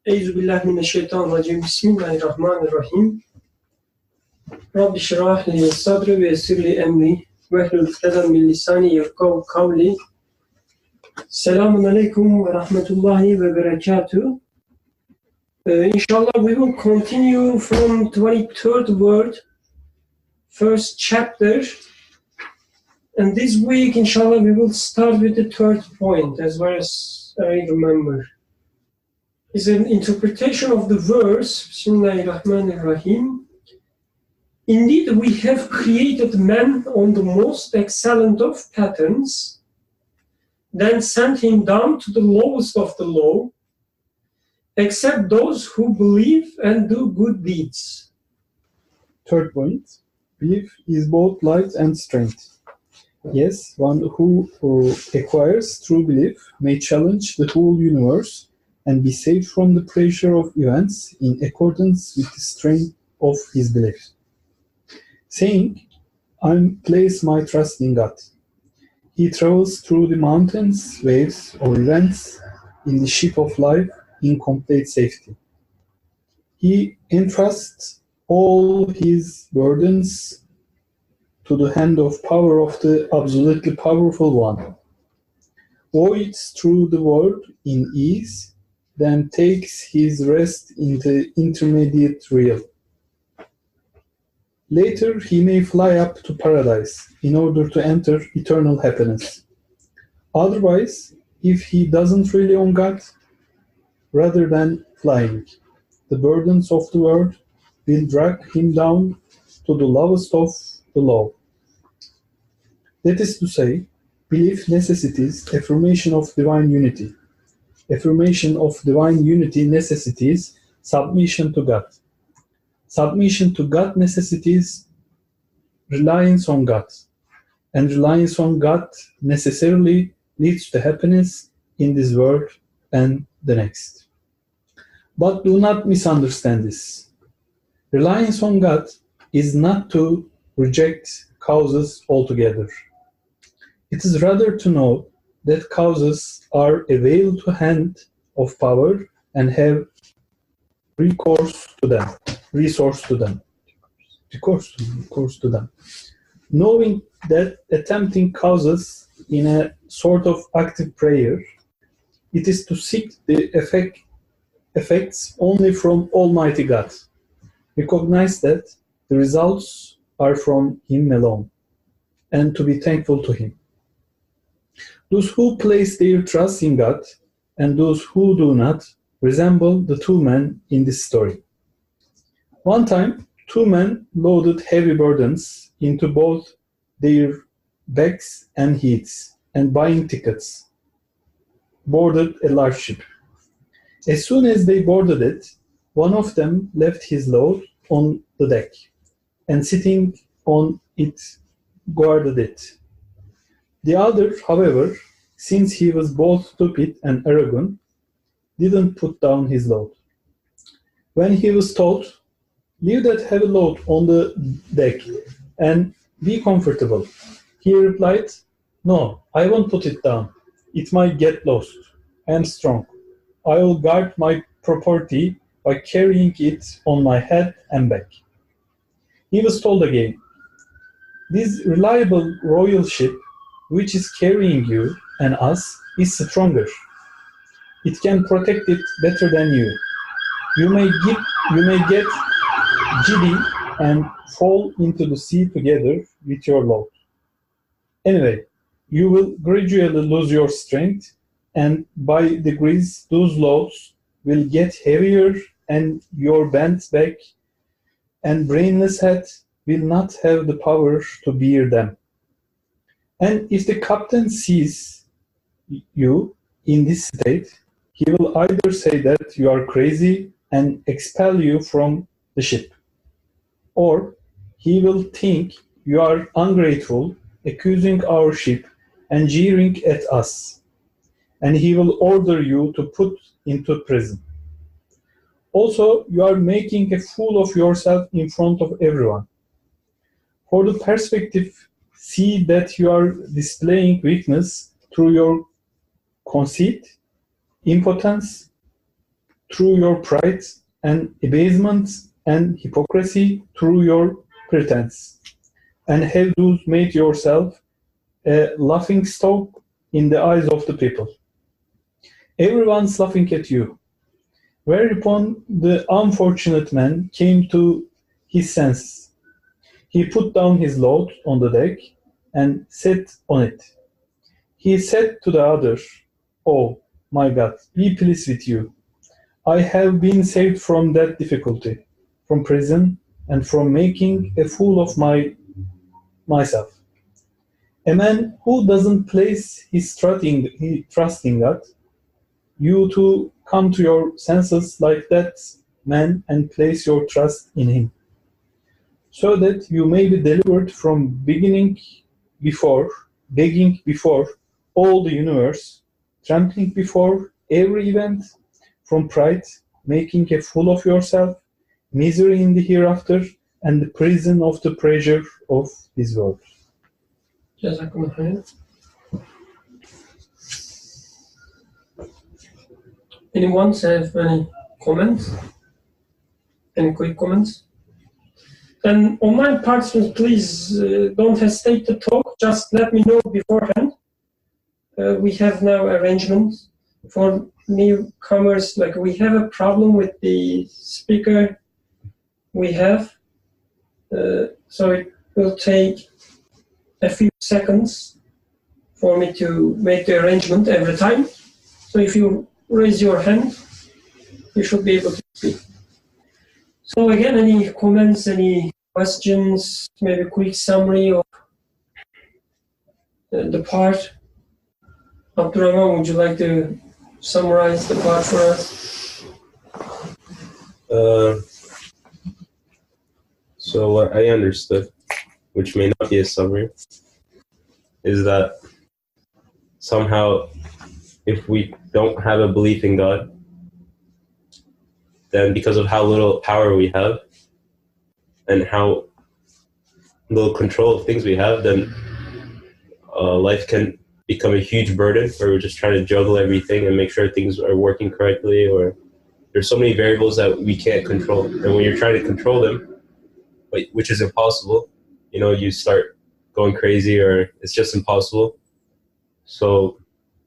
Euzubillahimineşşeytanirracim. Bismillahirrahmanirrahim. Rabbi şrah li sadri ve yessir li emri ve hlul ukdeden min lisani yefkahu kavli. Selamun aleyküm ve rahmetullahi ve berekatuh. Inshallah we will continue from 23rd word, first chapter. And this week, inshallah, we will start with the third point, as far as I remember. Is an interpretation of the verse, Bismillahirrahmanirrahim. Indeed, we have created man on the most excellent of patterns, then sent him down to the lowest of the low, except those who believe and do good deeds. Third point, belief is both light and strength. Yes, one who acquires true belief may challenge the whole universe and be saved from the pressure of events in accordance with the strength of his belief. Saying, I place my trust in God. He travels through the mountains, waves, or events in the ship of life in complete safety. He entrusts all his burdens to the hand of power of the absolutely powerful one, voyages through the world in ease, then takes his rest in the intermediate realm. Later he may fly up to paradise in order to enter eternal happiness. Otherwise, if he doesn't rely on God, rather than flying, the burdens of the world will drag him down to the lowest of the low. That is to say, belief necessitates affirmation of divine unity. Affirmation of divine unity necessitates submission to God. Submission to God necessitates reliance on God. And reliance on God necessarily leads to happiness in this world and the next. But do not misunderstand this. Reliance on God is not to reject causes altogether. It is rather to know that causes are a veil to hand of power and have recourse to them. Knowing that attempting causes in a sort of active prayer, it is to seek the effects only from Almighty God. Recognize that the results are from Him alone, and to be thankful to Him. Those who place their trust in God and those who do not resemble the two men in this story. One time, two men loaded heavy burdens into both their backs and heads and buying tickets, boarded a large ship. As soon as they boarded it, one of them left his load on the deck and sitting on it guarded it. The other, however, since he was both stupid and arrogant, didn't put down his load. When he was told, leave that heavy load on the deck and be comfortable, he replied, no, I won't put it down. It might get lost. I am strong. I will guard my property by carrying it on my head and back. He was told again, this reliable royal ship which is carrying you and us is stronger. It can protect it better than you. You may get giddy and fall into the sea together with your load. Anyway, you will gradually lose your strength, and by degrees those loads will get heavier, and your bent back and brainless head will not have the power to bear them. And if the captain sees you in this state, he will either say that you are crazy and expel you from the ship, or he will think you are ungrateful, accusing our ship and jeering at us, and he will order you to put into prison. Also, you are making a fool of yourself in front of everyone. For the perspective, see that you are displaying weakness through your conceit, impotence, through your pride, and abasement and hypocrisy through your pretense, and have thus made yourself a laughingstock in the eyes of the people. Everyone's laughing at you. Whereupon the unfortunate man came to his senses. He put down his load on the deck and sat on it. He said to the other, "Oh, my God, be pleased with you. I have been saved from that difficulty, from prison, and from making a fool of myself. A man who doesn't place his trust in God, you too come to your senses like that man and place your trust in him, so that you may be delivered from begging before all the universe, trampling before every event, from pride, making a fool of yourself, misery in the hereafter, and the prison of the pressure of this world." Jazakumullah khair. Anyone have any comments? Any quick comments? And online participants, please don't hesitate to talk. Just let me know beforehand. We have now arrangements for newcomers. Like, we have a problem with the speaker we have, so it will take a few seconds for me to make the arrangement every time. So if you raise your hand, you should be able to speak. So again, any comments, any questions, maybe a quick summary of the part? Abdurrahman, would you like to summarize the part for us? So what I understood, which may not be a summary, is that somehow if we don't have a belief in God, then because of how little power we have and how little control of things we have, then life can become a huge burden where we're just trying to juggle everything and make sure things are working correctly, or there's so many variables that we can't control. And when you're trying to control them, which is impossible, you start going crazy, or it's just impossible. So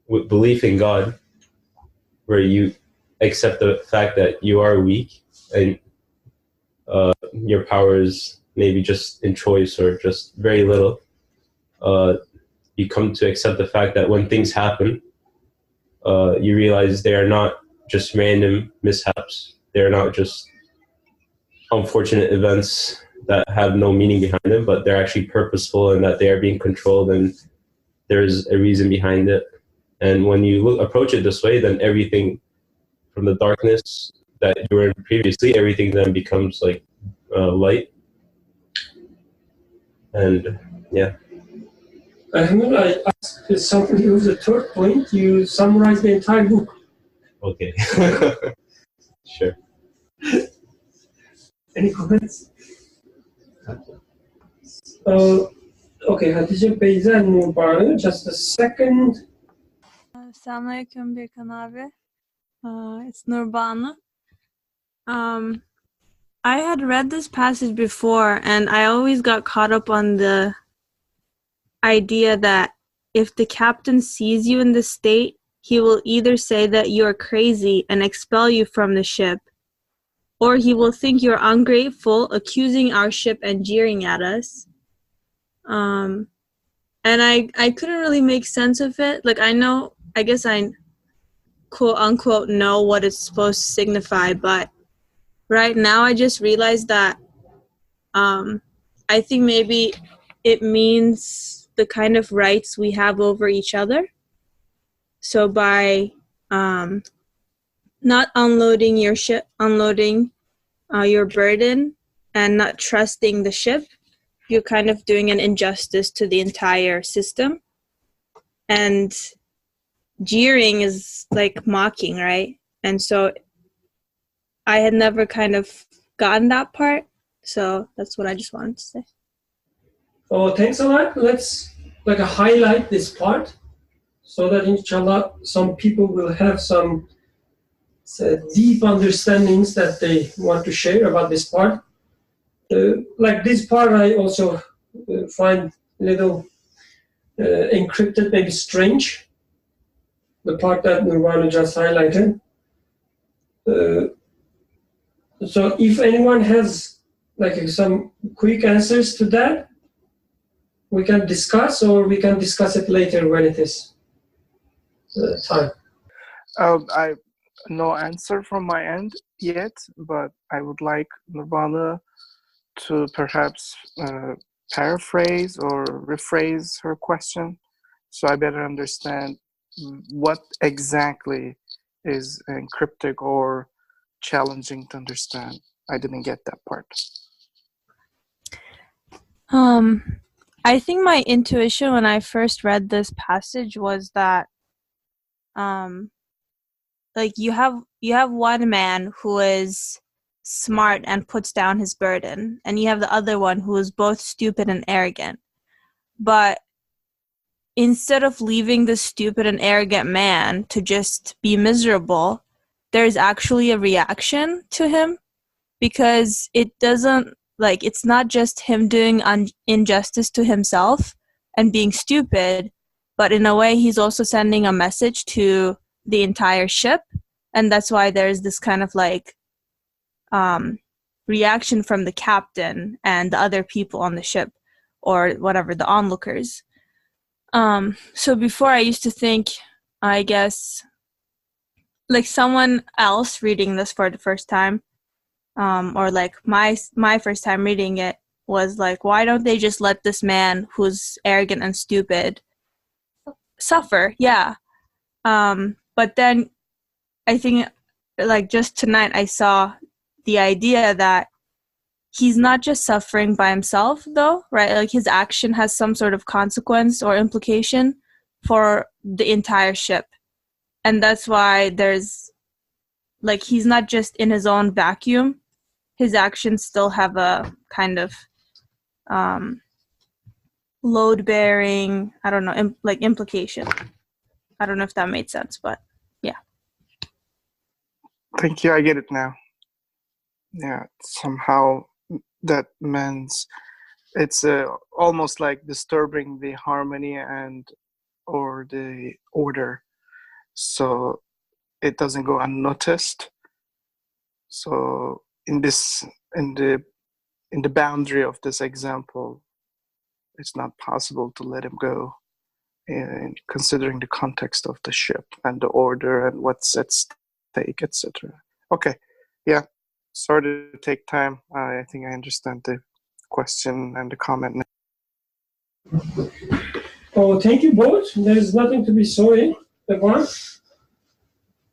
with belief in God, where you accept the fact that you are weak and your power is maybe just in choice or just very little, you come to accept the fact that when things happen, you realize they are not just random mishaps. They're not just unfortunate events that have no meaning behind them, but they're actually purposeful and that they are being controlled and there's a reason behind it. And when you approach it this way, then everything from the darkness that you were in previously, everything then becomes like light. And yeah. Alhamdulillah, I asked somebody who's the third point. You summarize the entire book. Okay. Sure. Any comments? Okay, Hatice Beyza Nur, just a second. Selamünaleyküm Birkan abi. It's Nurbanu. I had read this passage before, and I always got caught up on the idea that if the captain sees you in this state, he will either say that you are crazy and expel you from the ship, or he will think you're ungrateful, accusing our ship and jeering at us. And I couldn't really make sense of it. Like, I guess I quote unquote know what it's supposed to signify, but right now I just realized that I think maybe it means the kind of rights we have over each other. So by not unloading your ship, unloading your burden and not trusting the ship, you're kind of doing an injustice to the entire system. And jeering is like mocking, right? And so I had never kind of gotten that part. So that's what I just wanted to say. Oh, thanks a lot. Let's highlight this part so that inshallah some people will have some deep understandings that they want to share about this part. Like this part, I also find a little encrypted, maybe strange. The part that Nirvana just highlighted. So if anyone has like some quick answers to that, we can discuss, or we can discuss it later when it is time. I no answer from my end yet, but I would like Nirvana to perhaps paraphrase or rephrase her question, so I better understand what exactly is cryptic or challenging to understand. I didn't get that part. I think my intuition when I first read this passage was that like you have one man who is smart and puts down his burden, and you have the other one who is both stupid and arrogant. But instead of leaving the stupid and arrogant man to just be miserable, there's actually a reaction to him, because it doesn't, like, it's not just him doing injustice to himself and being stupid, but in a way he's also sending a message to the entire ship. And that's why there's this kind of like reaction from the captain and the other people on the ship, or whatever, the onlookers. So before I used to think, I guess, like someone else reading this for the first time, or like my first time reading it was like, why don't they just let this man who's arrogant and stupid suffer? Yeah. But then I think, like, just tonight I saw the idea that he's not just suffering by himself, though, right? Like, his action has some sort of consequence or implication for the entire ship. And that's why there's, like, he's not just in his own vacuum. His actions still have a kind of load-bearing, I don't know, like implication. I don't know if that made sense, but yeah. Thank you, I get it now. Yeah, somehow that means it's almost like disturbing the harmony and or the order, so it doesn't go unnoticed. So in the boundary of this example, it's not possible to let him go, in considering the context of the ship and the order and what's at stake, etc. Okay, yeah. Sorry to take time. I think I understand the question and the comment now. Oh, thank you both. There's nothing to be sorry about.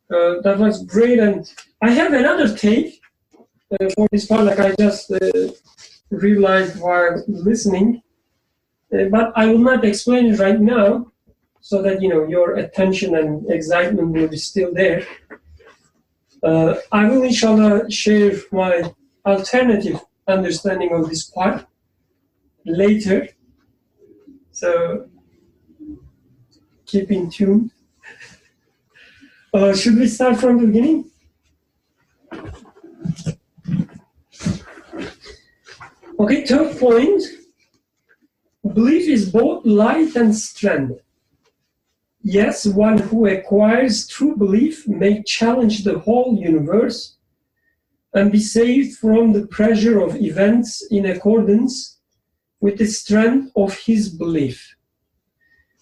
That was great, and I have another take for this part, like I just realized while listening, but I will not explain it right now, so that your attention and excitement will be still there. I will inshallah share my alternative understanding of this part later, so keep in tune. Should we start from the beginning? Okay, third point. Belief is both light and strength. Yes, one who acquires true belief may challenge the whole universe and be saved from the pressure of events in accordance with the strength of his belief.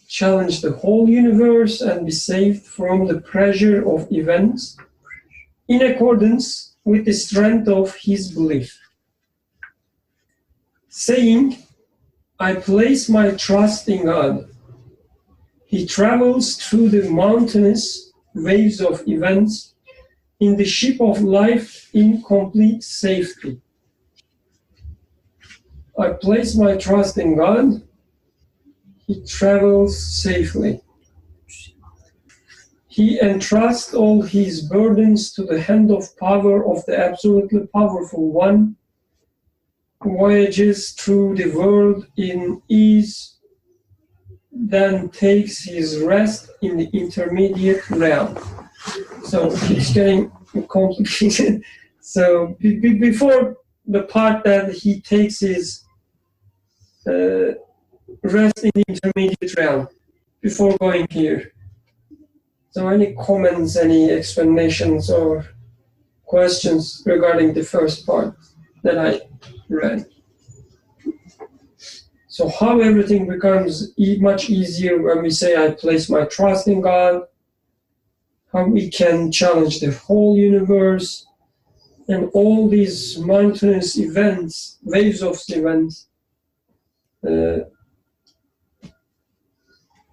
Challenge the whole universe and be saved from the pressure of events in accordance with the strength of his belief. Saying, I place my trust in God. He travels through the mountainous waves of events in the ship of life in complete safety. I place my trust in God. He travels safely. He entrusts all his burdens to the hand of power of the absolutely powerful one, who voyages through the world in ease, then takes his rest in the intermediate realm. So it's getting complicated. So before the part that he takes is rest in the intermediate realm, before going here. So any comments, any explanations or questions regarding the first part that I read? So how everything becomes much easier when we say I place my trust in God, how we can challenge the whole universe, and all these mountainous events, waves of events,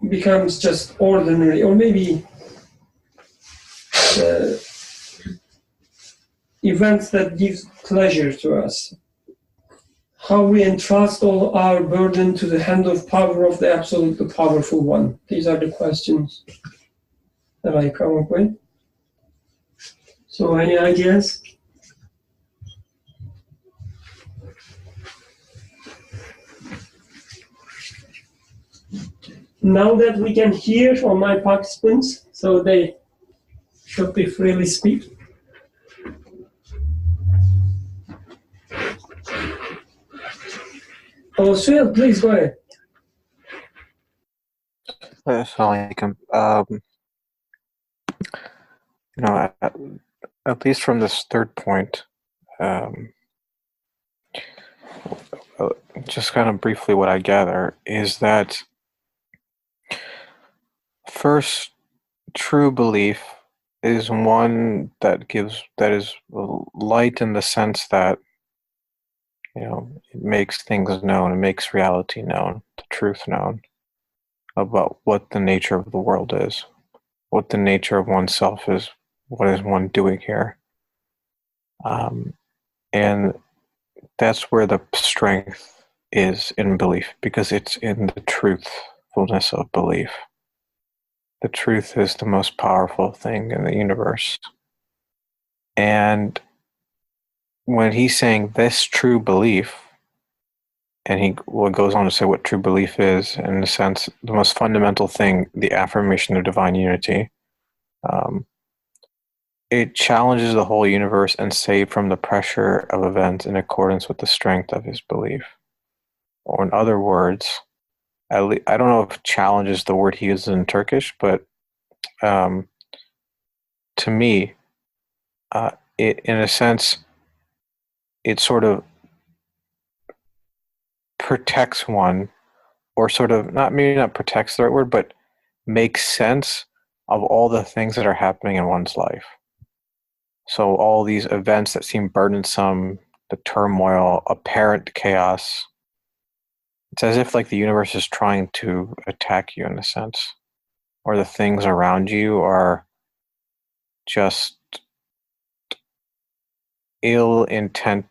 becomes just ordinary, or maybe events that give pleasure to us. How we entrust all our burden to the hand of power of the absolutely powerful one. These are the questions that I come up with. So any ideas? Now that we can hear all my participants, so they should be freely speak. Oh, Suhail, please go ahead. Assalamualaikum. At least from this third point, just kind of briefly what I gather is that first, true belief is one that is light in the sense that, it makes things known, it makes reality known, the truth known about what the nature of the world is, what the nature of oneself is, what is one doing here. And that's where the strength is in belief, because it's in the truthfulness of belief. The truth is the most powerful thing in the universe. And when he's saying this true belief, and he goes on to say what true belief is, in a sense, the most fundamental thing, the affirmation of divine unity, it challenges the whole universe and saves from the pressure of events in accordance with the strength of his belief. Or in other words, I don't know if challenge is the word he uses in Turkish, but to me, it, in a sense, it sort of protects one, or sort of maybe not protects the right word, but makes sense of all the things that are happening in one's life. So all these events that seem burdensome, the turmoil, apparent chaos, it's as if like the universe is trying to attack you in a sense, or the things around you are just ill intent,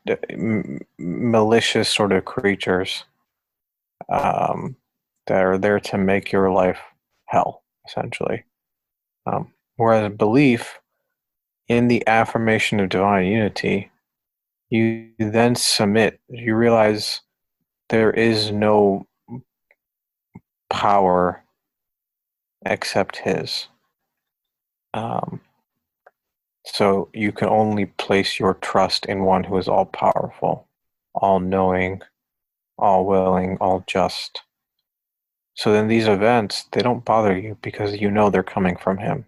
malicious sort of creatures that are there to make your life hell, essentially. Whereas belief in the affirmation of divine unity, you then submit. You realize there is no power except his. So you can only place your trust in one who is all powerful, all knowing, all willing, all just. So then these events, they don't bother you because you know they're coming from him.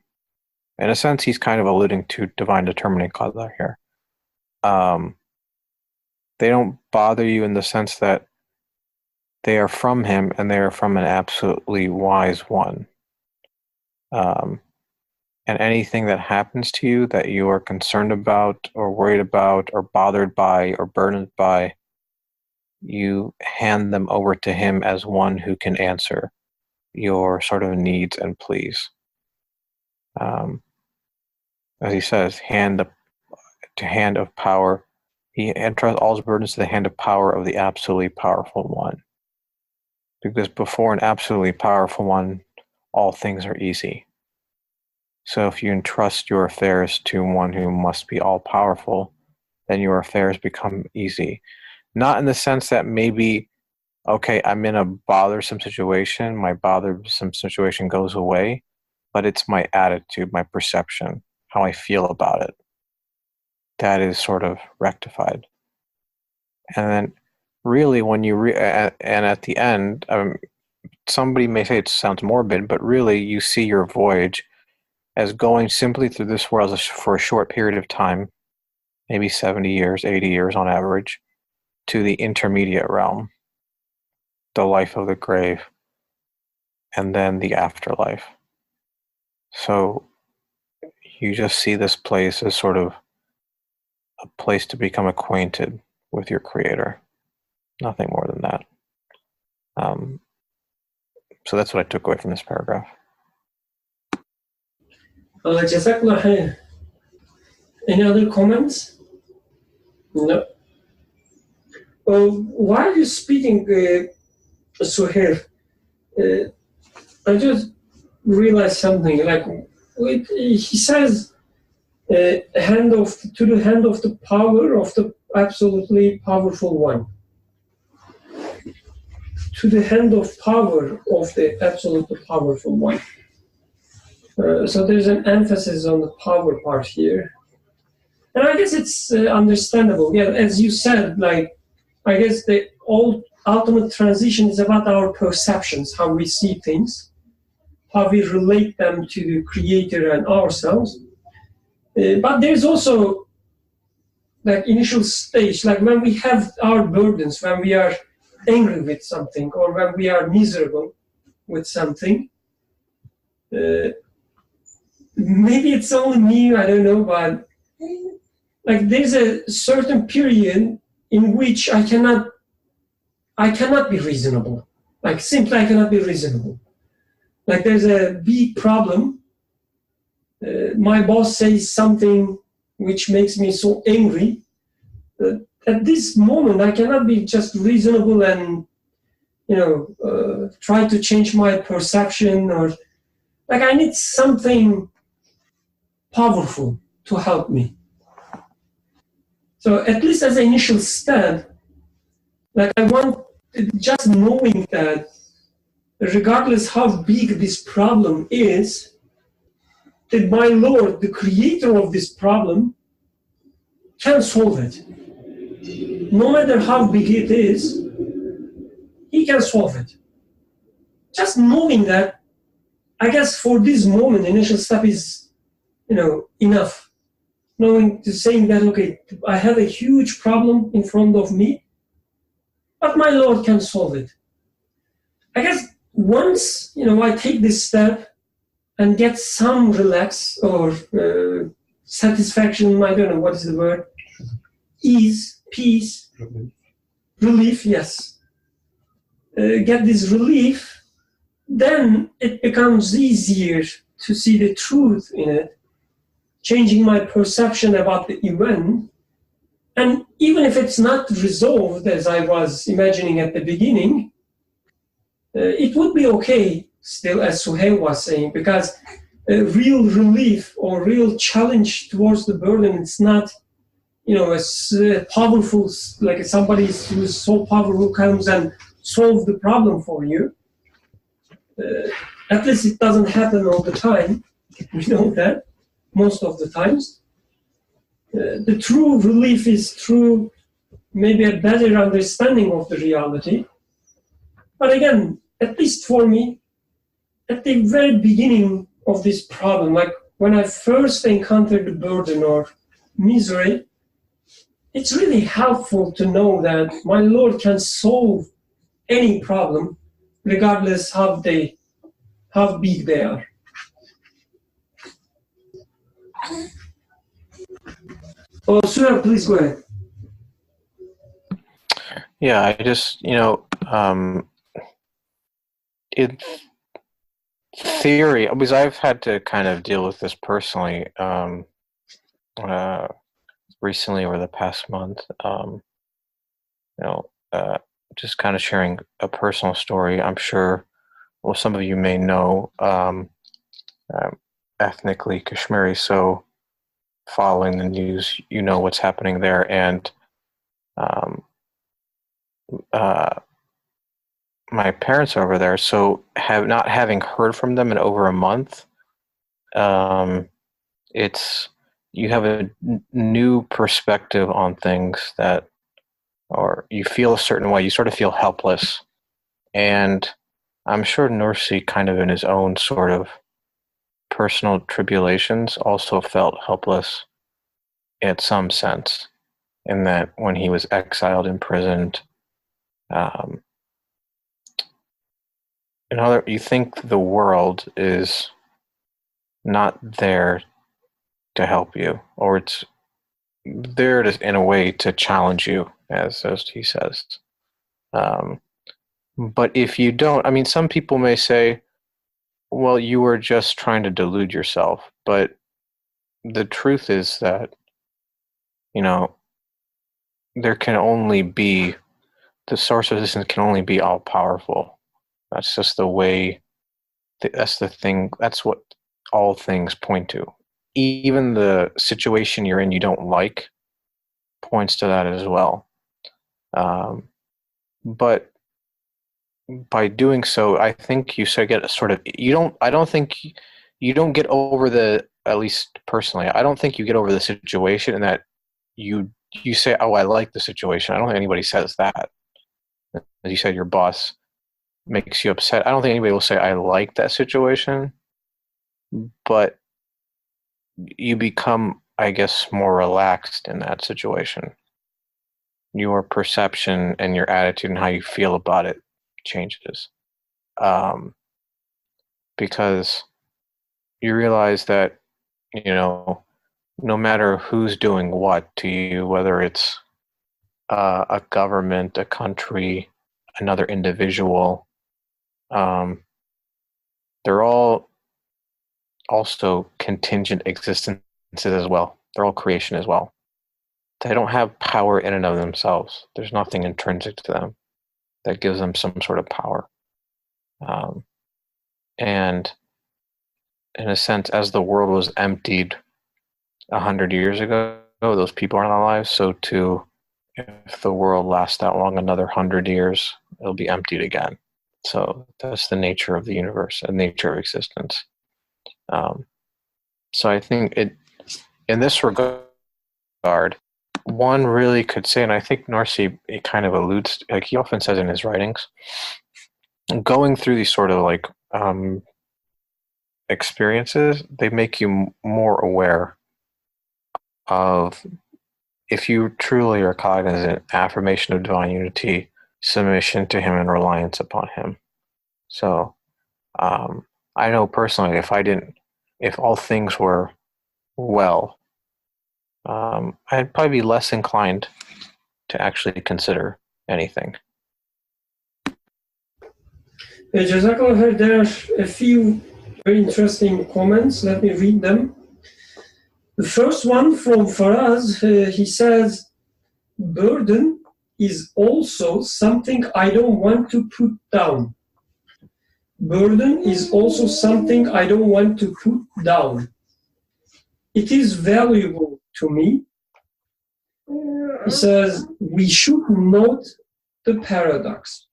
In a sense, he's kind of alluding to divine determining qadar here. They don't bother you in the sense that they are from him and they are from an absolutely wise one. And anything that happens to you that you are concerned about or worried about or bothered by or burdened by, you hand them over to him as one who can answer your sort of needs and pleas. As he says, hand of power. He entrusts all his burdens to the hand of power of the absolutely powerful one. Because before an absolutely powerful one, all things are easy. So if you entrust your affairs to one who must be all-powerful, then your affairs become easy. Not in the sense that maybe, okay, I'm in a bothersome situation, my bothersome situation goes away, but it's my attitude, my perception, how I feel about it. that is sort of rectified. And then really when you and at the end, somebody may say it sounds morbid, but really you see your voyage as going simply through this world for a short period of time, maybe 70 years, 80 years on average, to the intermediate realm, the life of the grave, and then the afterlife. So you just see this place as sort of a place to become acquainted with your Creator. Nothing more than that. So that's what I took away from this paragraph. Jazakallah khair. Any other comments? No. While you're speaking, Suhail, I just realized something. Like he says, hand of to the hand of the power of the absolutely powerful one. To the hand of power of the absolutely powerful one. So there's an emphasis on the power part here. And I guess it's understandable. Yeah, as you said, like, I guess the ultimate transition is about our perceptions, how we see things, how we relate them to the Creator and ourselves. But there's also like initial stage, like when we have our burdens, when we are angry with something, or when we are miserable with something. Maybe it's only me, I don't know, but like there's a certain period in which I cannot be reasonable. Like simply I cannot be reasonable. Like there's a big problem. My boss says something which makes me so angry. At this moment, I cannot be just reasonable and, try to change my perception, or like I need something powerful to help me. So at least as an initial step, like I want just knowing that regardless how big this problem is, that my Lord, the creator of this problem, can solve it. No matter how big it is, he can solve it. Just knowing that, I guess for this moment, initial step is, enough. Saying that, okay, I have a huge problem in front of me, but my Lord can solve it. I guess once, I take this step and get some relax or satisfaction, I don't know, what is the word? Ease, peace, relief, yes. Get this relief, then it becomes easier to see the truth in it, changing my perception about the event. And even if it's not resolved as I was imagining at the beginning, it would be okay still, as Suhail was saying, because real relief or real challenge towards the burden, it's not, as powerful, like somebody who's so powerful comes and solves the problem for you. At least it doesn't happen all the time. We know that most of the times. The true relief is through maybe a better understanding of the reality. But again, at least for me, at the very beginning of this problem, like when I first encountered the burden or misery, it's really helpful to know that my Lord can solve any problem, regardless how big they are. Oh, sir, please go ahead. Yeah, I just, in theory, because I've had to kind of deal with this personally recently over the past month, just kind of sharing a personal story. I'm sure, well, some of you may know, ethnically Kashmiri, so following the news, what's happening there. And my parents are over there, so not having heard from them in over a month, it's you have a new perspective on things that, or you feel a certain way, you sort of feel helpless. And I'm sure Nursi, kind of in his own sort of personal tribulations, also felt helpless in some sense, in that when he was exiled, imprisoned, you think the world is not there to help you, or it's there to, in a way, to challenge you, as he says. But if you don't, I mean, some people may say, well, you were just trying to delude yourself. But the truth is that, there can only be, the source of existence can only be all powerful. That's just the way, that's the thing, that's what all things point to. Even the situation you're in you don't like points to that as well. But by doing so, I think you get a sort of, I don't think you don't get over the, at least personally, I don't think you get over the situation, and that you say, oh, I like the situation. I don't think anybody says that. As you said, your boss makes you upset. I don't think anybody will say, I like that situation. But you become, I guess, more relaxed in that situation. Your perception and your attitude and how you feel about it changes. Because you realize that, no matter who's doing what to you, whether it's a government, a country, another individual, they're all also contingent existences as well. They're all creation as well. They don't have power in and of themselves. There's nothing intrinsic to them that gives them some sort of power. And in a sense, as the world was emptied 100 years ago, those people aren't alive. So too, if the world lasts that long, another 100 years, it'll be emptied again. So that's the nature of the universe and nature of existence. So I think in this regard, one really could say, and I think Nursi, it kind of alludes, like he often says in his writings, going through these sort of like experiences, they make you more aware of, if you truly are cognizant, affirmation of divine unity, submission to him, and reliance upon him. So I know personally, if all things were well, I'd probably be less inclined to actually consider anything. Jazakallah khair. There are a few very interesting comments. Let me read them. The first one from Faraz, he says, burden is also something I don't want to put down. Burden is also something I don't want to put down. It is valuable to me. He says, we should note the paradox.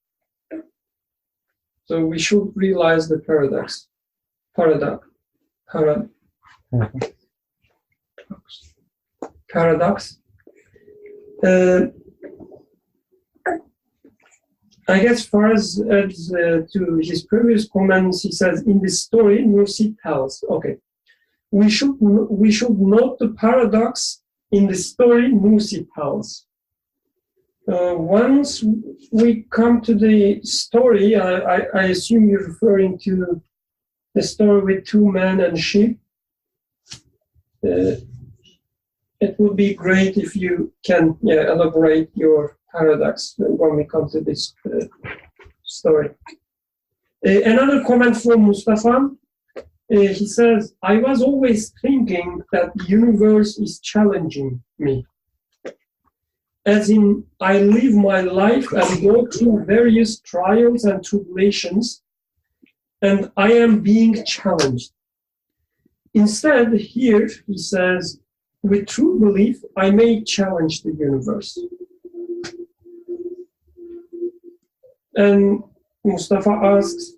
So we should realize the paradox. Paradox. I guess far as to his previous comments, he says, in this story, Nursi tells, okay, we should note the paradox in the story Nursi tells. Once we come to the story, I assume you're referring to the story with two men and sheep. It would be great if you can elaborate your paradox when we come to this story. Another comment from Mustafa. He says, I was always thinking that the universe is challenging me. As in, I live my life and go through various trials and tribulations, and I am being challenged. Instead, here, he says, with true belief, I may challenge the universe. And Mustafa asks,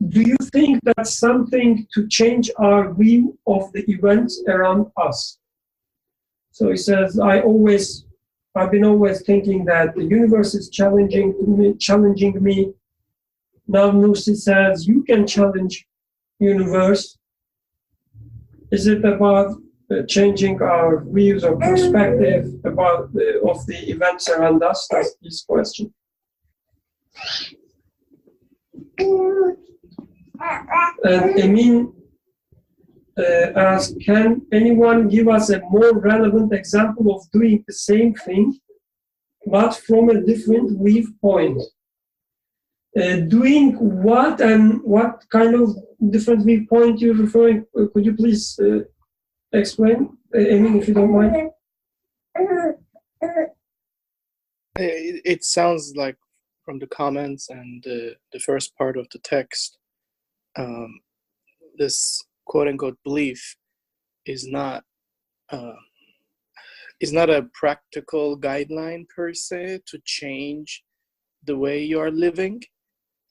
do you think that's something to change our view of the events around us? So he says, I've been always thinking that the universe is challenging me. Now Nursi says, you can challenge universe. Is it about changing our views or perspective about of the events around us? That's his question. And Emin asks, can anyone give us a more relevant example of doing the same thing, but from a different viewpoint? Doing what, and what kind of different viewpoint you're referring? Could you please explain, Emin, if you don't mind? It sounds like from the comments and the first part of the text, this quote-unquote belief is not a practical guideline per se to change the way you are living.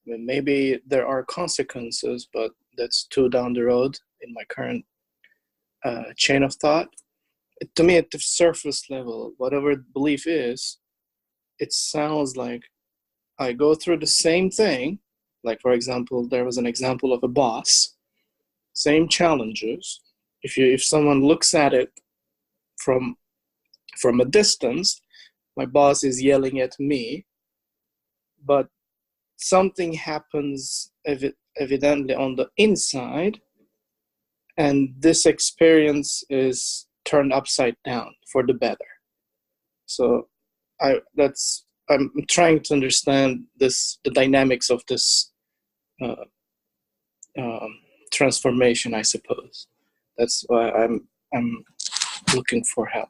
I mean, maybe there are consequences, but that's too down the road in my current chain of thought. To me, at the surface level, whatever belief is, it sounds like I go through the same thing. Like, for example, there was an example of a boss, same challenges. If someone looks at it from a distance, my boss is yelling at me, but something happens evidently on the inside, and this experience is turned upside down for the better. So I'm trying to understand the dynamics of this transformation, I suppose. That's why I'm looking for help.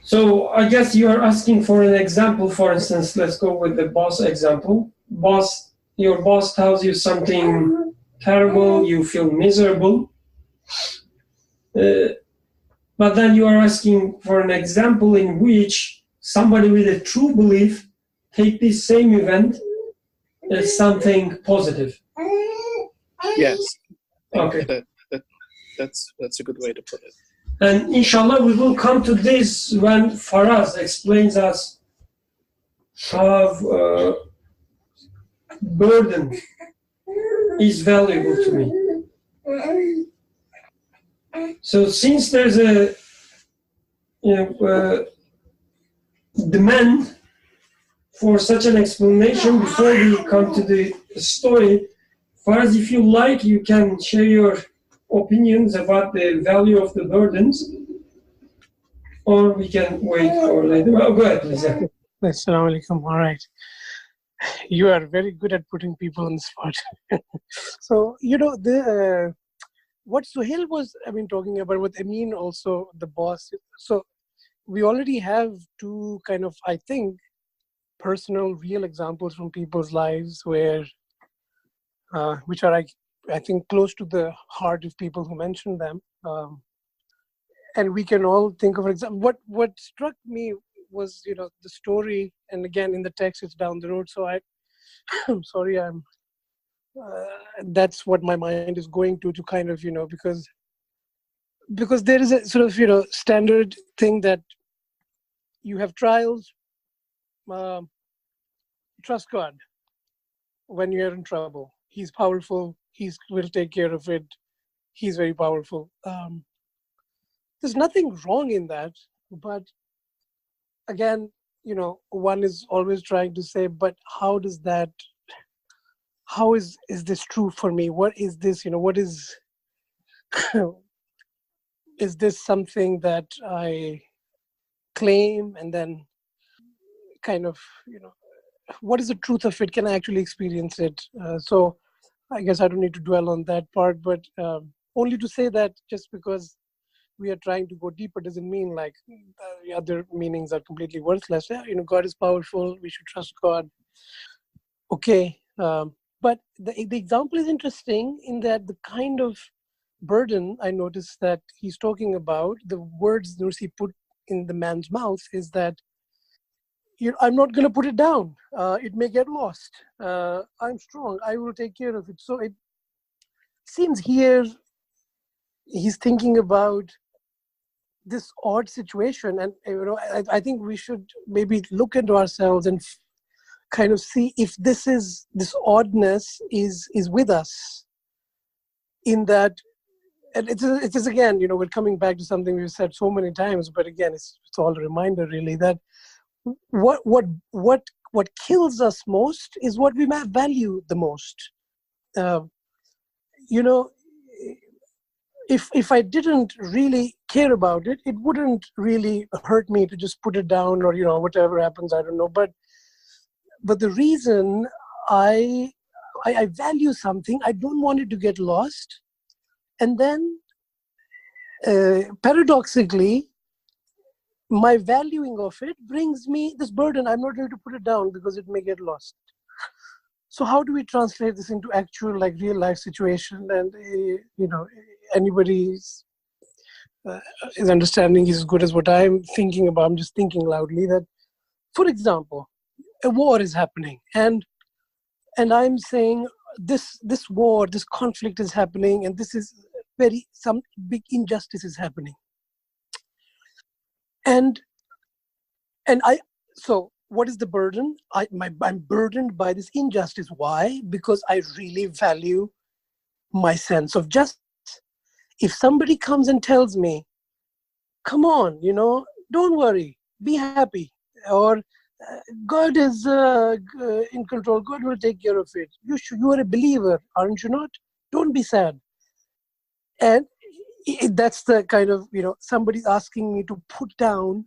So I guess you are asking for an example. For instance, let's go with the boss example. Your boss tells you something terrible, you feel miserable. But then you are asking for an example in which somebody with a true belief take this same event as something positive. Yes. Okay. That's a good way to put it. And inshallah, we will come to this when Faraz explains us how burden is valuable to me. So since there's a demand for such an explanation, before we come to the story, Faraz, if you like, you can share your opinions about the value of the burdens, or we can wait for later. Well, go ahead, please. Assalamu alaikum. All right. You are very good at putting people on the spot. So, what Suhail was, talking about, what Amin also, the boss. So, we already have two kind of, I think, personal, real examples from people's lives where, which are, I think, close to the heart of people who mentioned them. And we can all think of, for example, what struck me was, the story, and again, in the text, it's down the road. So I'm sorry, that's what my mind is going to kind of, because there is a sort of, standard thing that you have trials, trust God when you're in trouble. He's powerful. He will take care of it. He's very powerful. There's nothing wrong in that, but again, one is always trying to say, but how is this true for me? What is this, what is, is this something that I claim and then kind of, what is the truth of it? Can I actually experience it? So I guess I don't need to dwell on that part, but only to say that just because we are trying to go deeper doesn't mean like the other meanings are completely worthless. Yeah, God is powerful. We should trust God. Okay. But the example is interesting in that the kind of burden I noticed that he's talking about, the words Nursi put in the man's mouth is that I'm not going to put it down. It may get lost. I'm strong. I will take care of it. So it seems here he's thinking about this odd situation, and I think we should maybe look into ourselves and kind of see if this oddness is with us, in that. And it is again, we're coming back to something we've said so many times, but again, it's all a reminder really that what kills us most is what we might value the most. If I didn't really care about it, it wouldn't really hurt me to just put it down, or whatever happens, I don't know. But the reason I value something, I don't want it to get lost. And then, paradoxically, my valuing of it brings me this burden. I'm not able to put it down because it may get lost. So how do we translate this into actual, real life situation? And, anybody's his understanding is as good as what I'm thinking about. I'm just thinking loudly that, for example, a war is happening. And I'm saying this war, this conflict is happening, and this is some big injustice is happening. So what is the burden? I'm burdened by this injustice. Why? Because I really value my sense of justice. If somebody comes and tells me, come on, don't worry, be happy, or God is in control, God will take care of it. You are a believer, aren't you not? Don't be sad. And that's the kind of, somebody's asking me to put down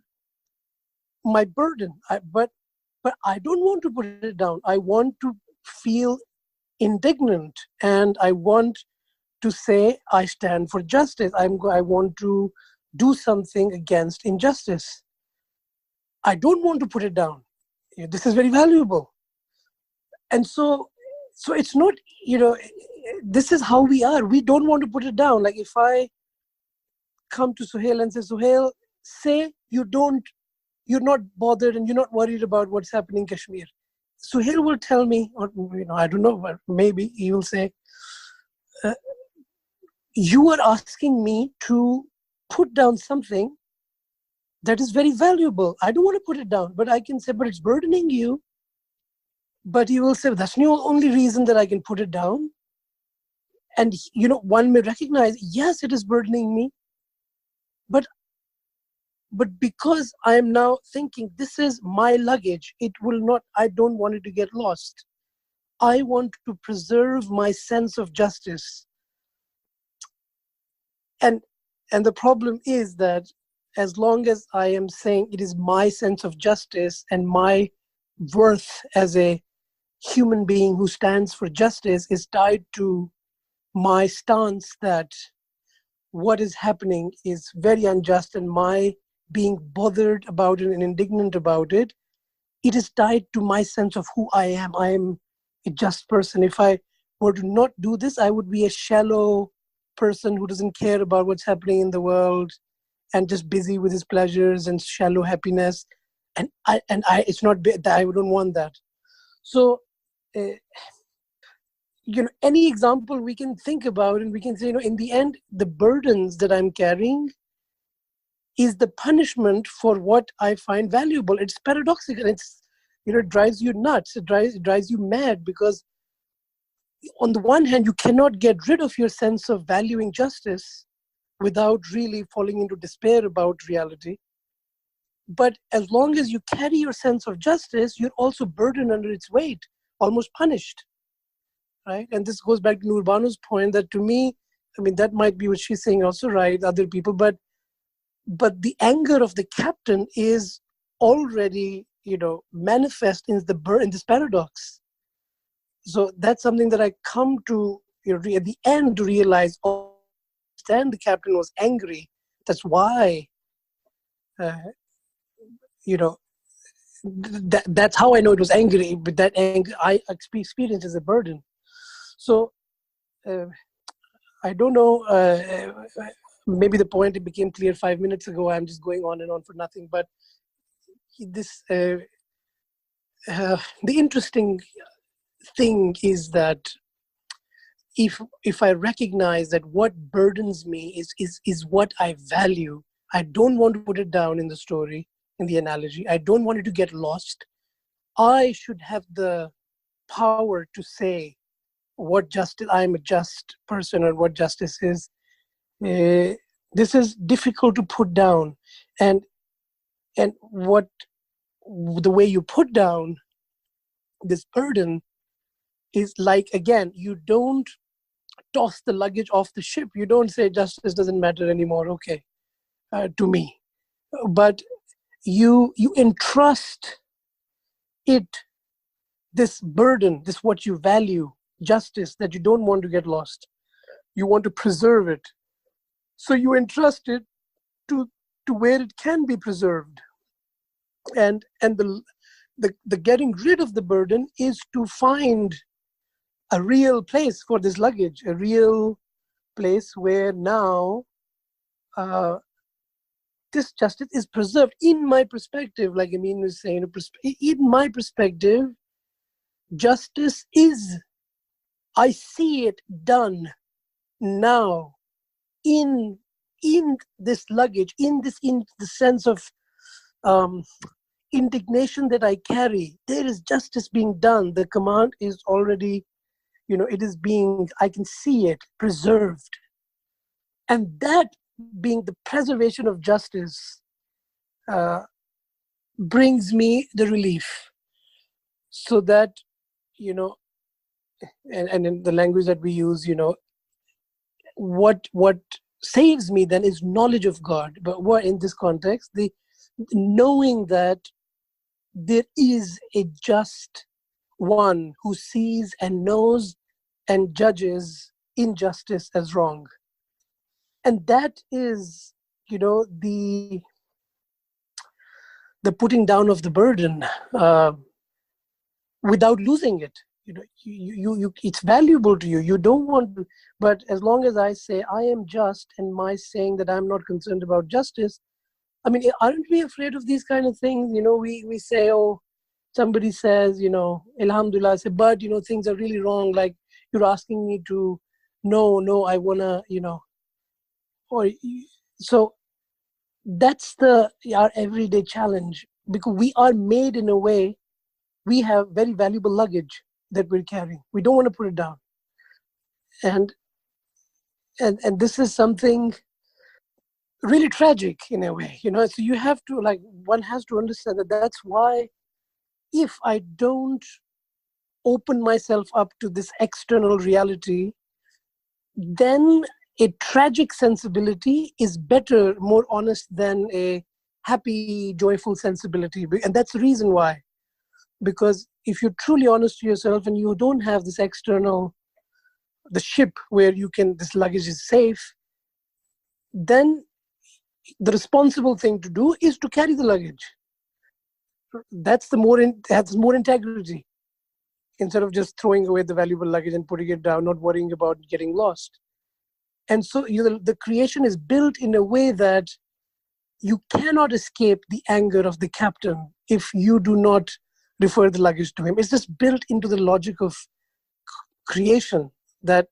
my burden. But I don't want to put it down. I want to feel indignant, and I want to say I stand for justice. I want to do something against injustice. I don't want to put it down. This is very valuable. And so it's not, this is how we are. We don't want to put it down. Like if I come to Suhail and say, Suhail, say you're not bothered and you're not worried about what's happening in Kashmir. Suhail will tell me, or I don't know, but maybe he will say, you are asking me to put down something that is very valuable. I don't want to put it down, but I can say, but it's burdening you. But you will say, that's the only reason that I can put it down. And, one may recognize, yes, it is burdening me. But because I am now thinking, this is my luggage, I don't want it to get lost. I want to preserve my sense of justice. And the problem is that as long as I am saying it is my sense of justice and my worth as a human being who stands for justice is tied to my stance that what is happening is very unjust, and my being bothered about it and indignant about it, it is tied to my sense of who I am. I am a just person. If I were to not do this, I would be a shallow person who doesn't care about what's happening in the world and just busy with his pleasures and shallow happiness. And it's not that I don't want that. So, any example we can think about, and we can say, in the end, the burdens that I'm carrying is the punishment for what I find valuable. It's paradoxical. It drives you nuts. It drives you mad, because on the one hand, you cannot get rid of your sense of valuing justice without really falling into despair about reality. But as long as you carry your sense of justice, you're also burdened under its weight, almost punished, right? And this goes back to Nurbanu's point that, to me, that might be what she's saying also, right? Other people, but the anger of the captain is already, manifest in this paradox. So that's something that I come to at the end to realize. Understand the captain was angry. That's why. That's how I know it was angry. But that anger I experienced as a burden. So I don't know. Maybe the point it became clear 5 minutes ago. I'm just going on and on for nothing. But this, the interesting thing is that if I recognize that what burdens me is what I value, I don't want to put it down in the story, in the analogy. I don't want it to get lost. I should have the power to say what justice, I'm a just person, or what justice is. This is difficult to put down. And what the way you put down this burden is like, again, you don't toss the luggage off the ship. You don't say justice doesn't matter anymore, okay, to me. But you entrust it, this burden, this what you value, justice, that you don't want to get lost. You want to preserve it. So you entrust it to where it can be preserved. And the getting rid of the burden is to find a real place for this luggage, a real place where now this justice is preserved. In my perspective, like Amin was saying, in my perspective, justice is, I see it done now in this luggage, in the sense of indignation that I carry. There is justice being done. The command is already, it is being, I can see it preserved. And that being the preservation of justice brings me the relief. So that, and in the language that we use, what saves me then is knowledge of God. But what in this context, the knowing that there is a just one who sees and knows and judges injustice as wrong. And that is, the putting down of the burden without losing it. It's valuable to you. You don't want to, but as long as I say I am just, and my saying that I'm not concerned about justice, I mean, aren't we afraid of these kind of things? We say, oh, somebody says, Alhamdulillah, I say, but, things are really wrong. Like, you're asking me to, no, I want to, so that's our everyday challenge, because we are made in a way, we have very valuable luggage that we're carrying. We don't want to put it down. And this is something really tragic in a way, so you have to, one has to understand that that's why if I don't open myself up to this external reality, then a tragic sensibility is better, more honest than a happy, joyful sensibility. And that's the reason why. Because if you're truly honest to yourself and you don't have this external, the ship where this luggage is safe, then the responsible thing to do is to carry the luggage. That's more integrity, instead of just throwing away the valuable luggage and putting it down, not worrying about getting lost. And so the creation is built in a way that you cannot escape the anger of the captain if you do not refer the luggage to him. It's just built into the logic of creation that,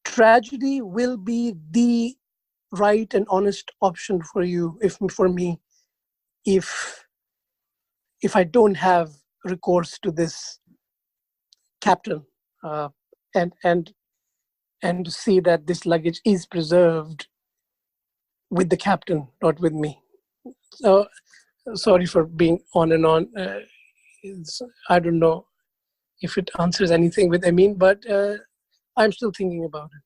tragedy will be the right and honest option for you, for me, if I don't have recourse to this captain, and to see that this luggage is preserved with the captain, not with me. So sorry for being on and on. I don't know if it answers anything with Amin, but I'm still thinking about it.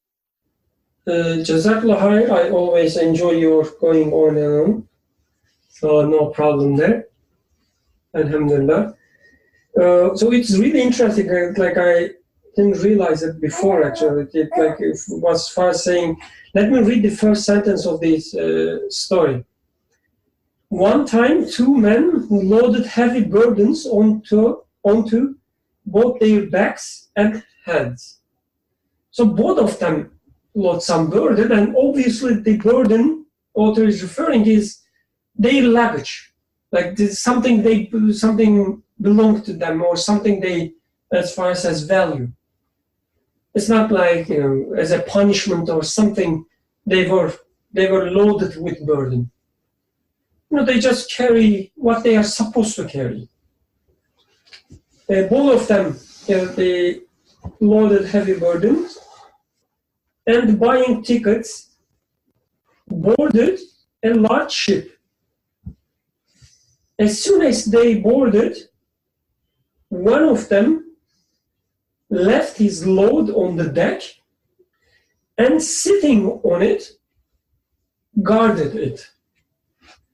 Jazakallah khair. I always enjoy your going on and on. So no problem there. Alhamdulillah. So it's really interesting. Like I didn't realize it before, actually. It was first saying, let me read the first sentence of this story. One time, two men who loaded heavy burdens onto both their backs and heads. So both of them load some burden, and obviously the burden author is referring is their luggage. Like something belonged to them, or something they, as far as value. It's not like, as a punishment or something they were they were loaded with burden. They just carry what they are supposed to carry. Both of them, they loaded heavy burdens and buying tickets, boarded a large ship. As soon as they boarded, one of them left his load on the deck and sitting on it, guarded it.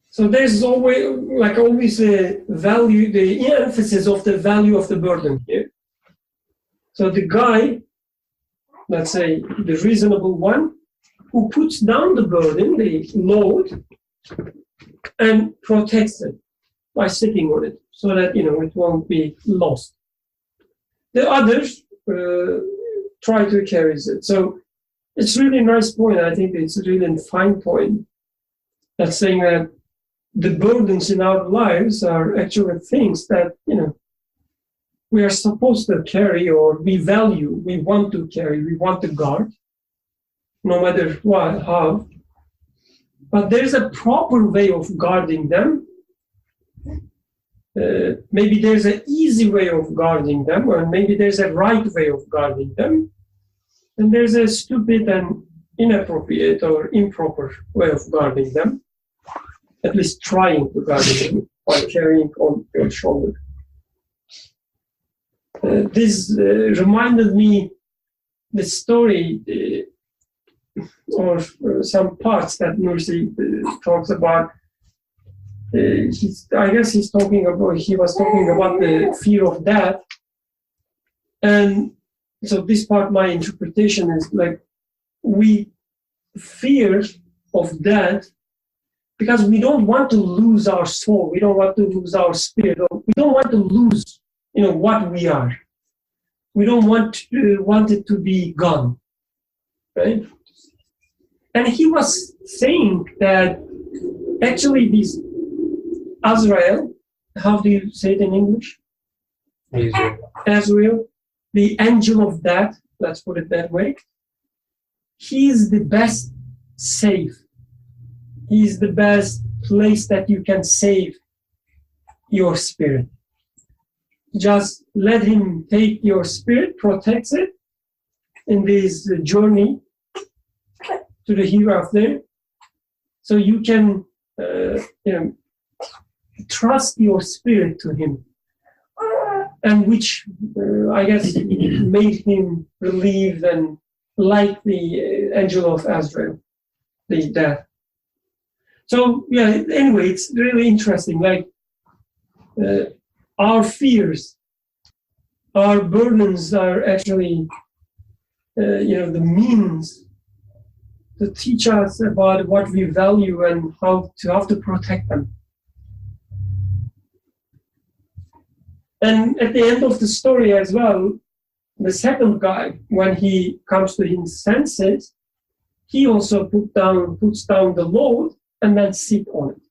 So there's always a value, the emphasis of the value of the burden here. So the guy, let's say the reasonable one, who puts down the burden, the load, and protects it by sitting on it so that it won't be lost. The others try to carry it. So it's really a nice point. I think it's a really fine point. That's saying that the burdens in our lives are actually things that we are supposed to carry, or we value, we want to carry, we want to guard, no matter what, how. But there's a proper way of guarding them. Maybe there's an easy way of guarding them, or maybe there's a right way of guarding them. And there's a stupid and inappropriate or improper way of guarding them, at least trying to guard them by carrying on your shoulder. This reminded me the story or some parts that Nursi talks about. I guess he was talking about the fear of death. And so this part, my interpretation is like, we fear of death because we don't want to lose our soul. We don't want to lose our spirit. We don't want to lose, what we are. We don't want it to be gone, right? And he was saying that actually this Azrael, how do you say it in English? Azrael, the angel of death, let's put it that way. He is the best safe. He is the best place that you can save your spirit. Just let him take your spirit, protects it in this journey to the hereafter. So you can trust your spirit to him. And which I guess made him relieved and like the angel of Azrael, the death. So anyway, it's really interesting. Like our fears, our burdens are actually, the means to teach us about what we value and how to protect them. And at the end of the story as well, the second guy, when he comes to his senses, he also puts down the load and then sit on it.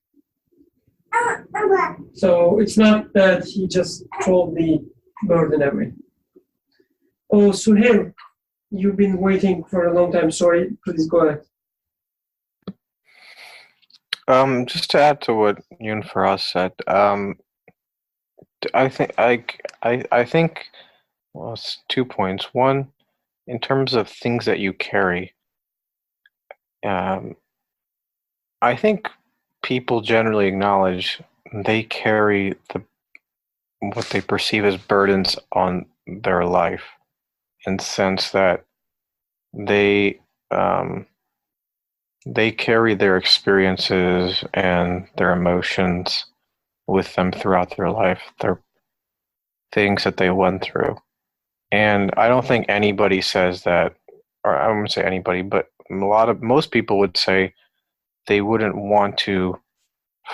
So it's not that he just throw the burden away. Oh, Suhail, you've been waiting for a long time. Sorry, please go ahead. Just to add to what Yun Faraz said, I think well, it's 2 points. One, in terms of things that you carry, I think people generally acknowledge they carry what they perceive as burdens on their life, in the sense that they carry their experiences and their emotions with them throughout their life, their things that they went through. And I don't think anybody says that, or I wouldn't say anybody, but most people would say they wouldn't want to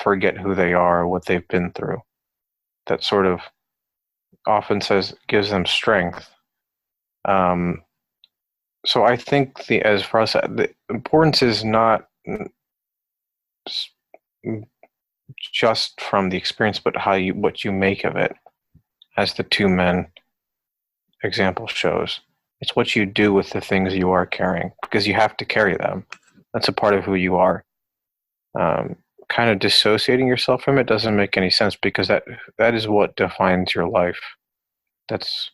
forget who they are, what they've been through. That sort of often gives them strength. So I think as far as the importance is not just from the experience, but what you make of it, as the two men example shows. It's what you do with the things you are carrying, because you have to carry them. That's a part of who you are. Kind of dissociating yourself from it doesn't make any sense, because that is what defines your life. That's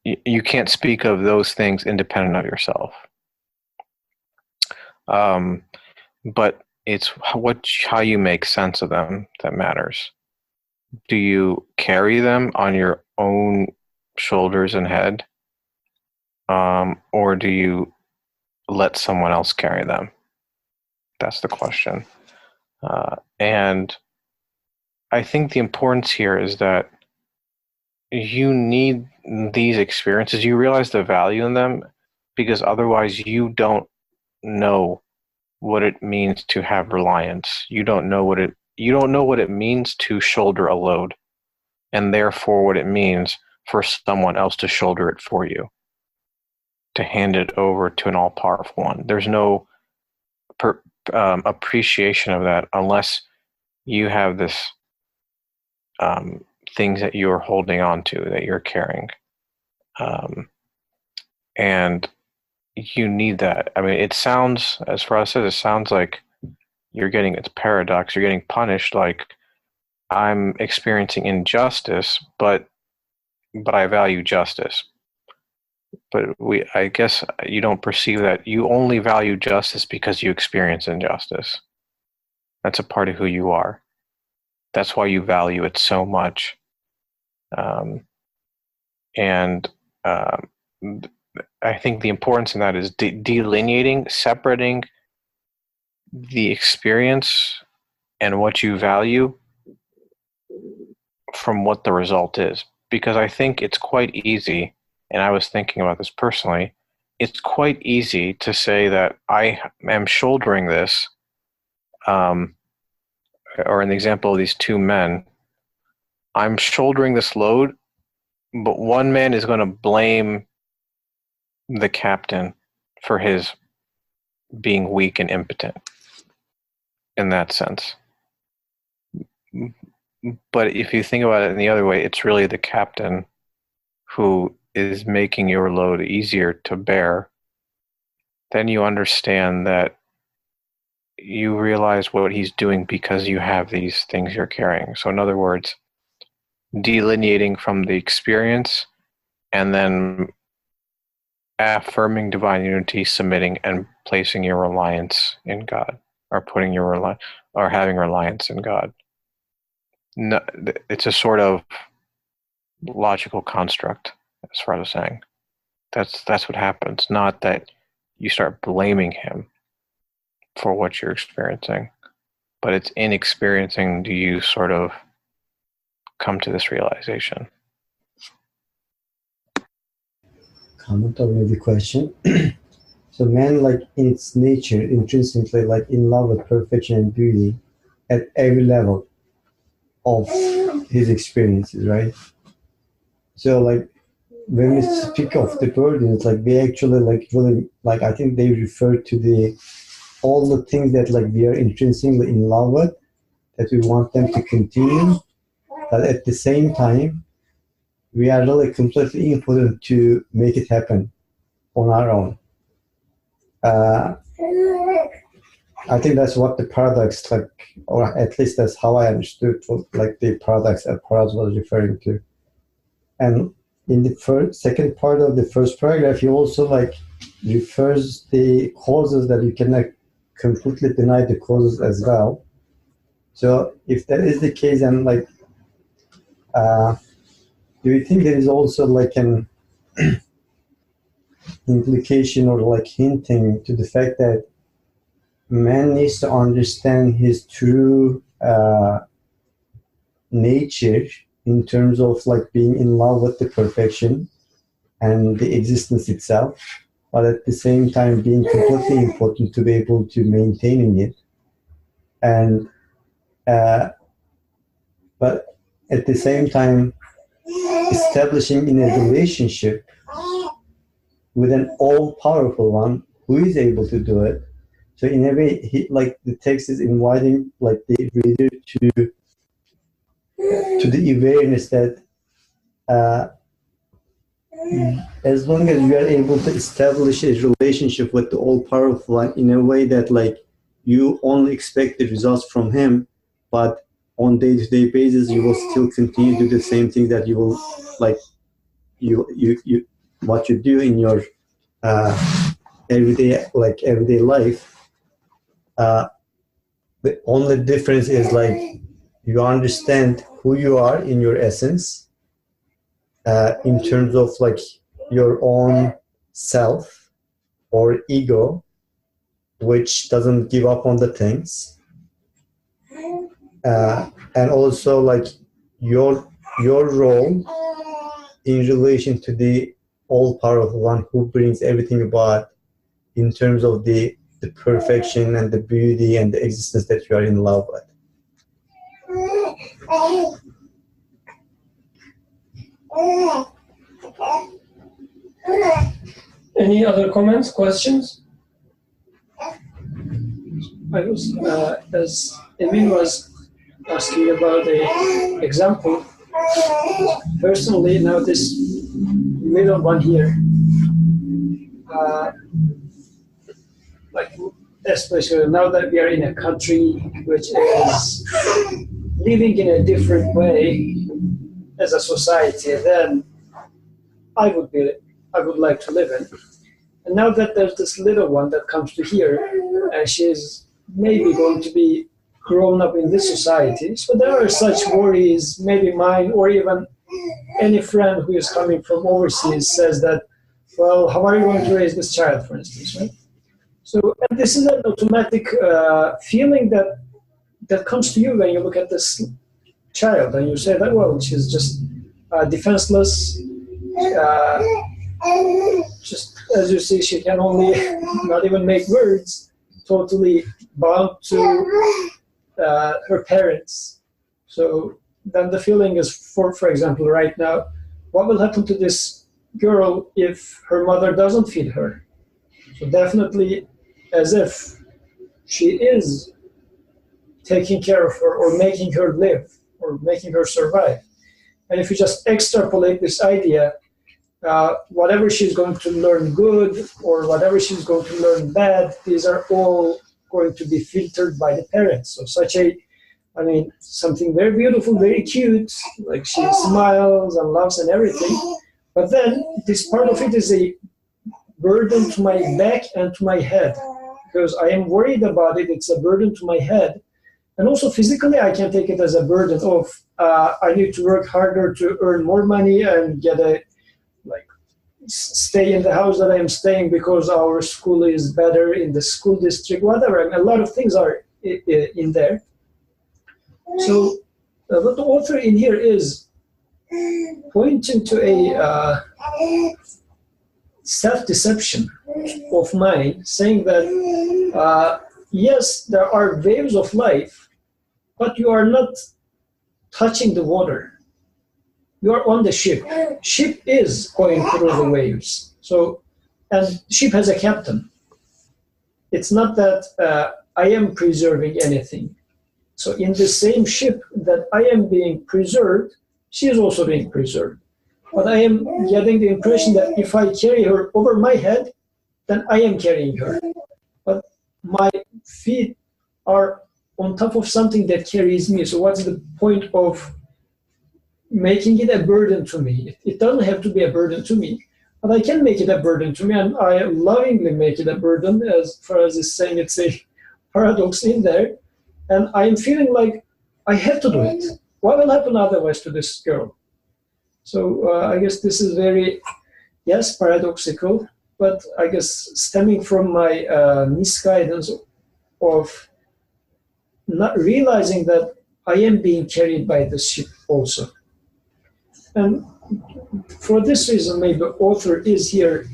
you can't speak of those things independent of yourself. But it's how you make sense of them that matters. Do you carry them on your own shoulders and head, or do you let someone else carry them? That's the question. And I think the importance here is that you need these experiences. You realize the value in them, because otherwise you don't know what it means to have reliance. You don't know what it means to shoulder a load, and therefore what it means for someone else to shoulder it for you, to hand it over to an all-powerful one. There's no appreciation of that unless you have this things that you're holding on to, that you're carrying, and you need that. I mean, it sounds, as Farah says, it sounds like it's paradox. You're getting punished, like I'm experiencing injustice, but I value justice. But I guess you don't perceive that. You only value justice because you experience injustice. That's a part of who you are. That's why you value it so much. I think the importance in that is delineating, separating the experience and what you value from what the result is. Because I think it's quite easy, and I was thinking about this personally, it's quite easy to say that I am shouldering this, or in the example of these two men, I'm shouldering this load, but one man is going to blame the captain for his being weak and impotent in that sense. But if you think about it in the other way, it's really the captain who is making your load easier to bear. Then you understand that you realize what he's doing because you have these things you're carrying. So in other words, delineating from the experience and then affirming divine unity, submitting, and placing your reliance in God, or putting your or having reliance in God. No, it's a sort of logical construct, as far as saying. That's what happens. Not that you start blaming him for what you're experiencing, but it's in experiencing do you sort of come to this realization. Comment or maybe question. So man, like in its nature, intrinsically, like in love with perfection and beauty at every level of his experiences, right? So like when we speak of the burden, it's like we actually like really like I think they refer to all the things that like we are intrinsically in love with, that we want them to continue, but at the same time we are really completely impotent to make it happen on our own. I think that's what the paradox, like, or at least that's how I understood like the paradox that Paraz was referring to. And in the second part of the first paragraph, he also like refers the causes that you cannot completely deny the causes as well. So if that is the case, and like, do you think there is also like an implication or like hinting to the fact that man needs to understand his true nature in terms of like being in love with the perfection and the existence itself, but at the same time being completely important to be able to maintaining it, and but at the same time establishing in a relationship with an all-powerful one who is able to do it. So in a way, like the text is inviting like the reader to the awareness that As long as you are able to establish a relationship with the all-powerful one in a way that like you only expect the results from him, but on day-to-day basis you will still continue to do the same thing that you will like you what you do in your everyday life. The only difference is like you understand who you are in your essence, in terms of like your own self or ego, which doesn't give up on the things, and also like your role in relation to the all-powerful one who brings everything about in terms of the perfection and the beauty and the existence that you are in love with. Any other comments, questions? I was, as Emin was asking about the example, personally now this middle one here, like especially now that we are in a country which is living in a different way as a society than I would like to live in. And now that there's this little one that comes to here, and she's maybe going to be grown up in this society, so there are such worries, maybe mine or even any friend who is coming from overseas says that, well, how are you going to raise this child, for instance, right? So and this is an automatic feeling that comes to you when you look at this child and you say that, well, she's just defenseless, just as you see, she can only not even make words, totally bound to her parents. So then the feeling is, for example, right now, what will happen to this girl if her mother doesn't feed her? So definitely as if she is taking care of her or making her live or making her survive. And if you just extrapolate this idea, whatever she's going to learn good or whatever she's going to learn bad, these are all going to be filtered by the parents. So something very beautiful, very cute, like she smiles and loves and everything. But then this part of it is a burden to my back and to my head, because I am worried about it. It's a burden to my head. And also physically, I can take it as a burden of I need to work harder to earn more money and stay in the house that I am staying because our school is better in the school district, whatever. And a lot of things are in there. So what the author in here is pointing to a self-deception of mine, saying that yes, there are waves of life, but you are not touching the water. You are on the ship. Ship is going through the waves. So, and ship has a captain. It's not that I am preserving anything. So in the same ship that I am being preserved, she is also being preserved. But I am getting the impression that if I carry her over my head, then I am carrying her. But my feet are on top of something that carries me. So what's the point of making it a burden to me? It doesn't have to be a burden to me, but I can make it a burden to me, and I lovingly make it a burden. As far as it's saying, it's a paradox in there, and I'm feeling like I have to do it. What will happen otherwise to this girl? So I guess this is very, yes, paradoxical, but I guess stemming from my misguidance of not realizing that I am being carried by the ship also. And for this reason, maybe the author is here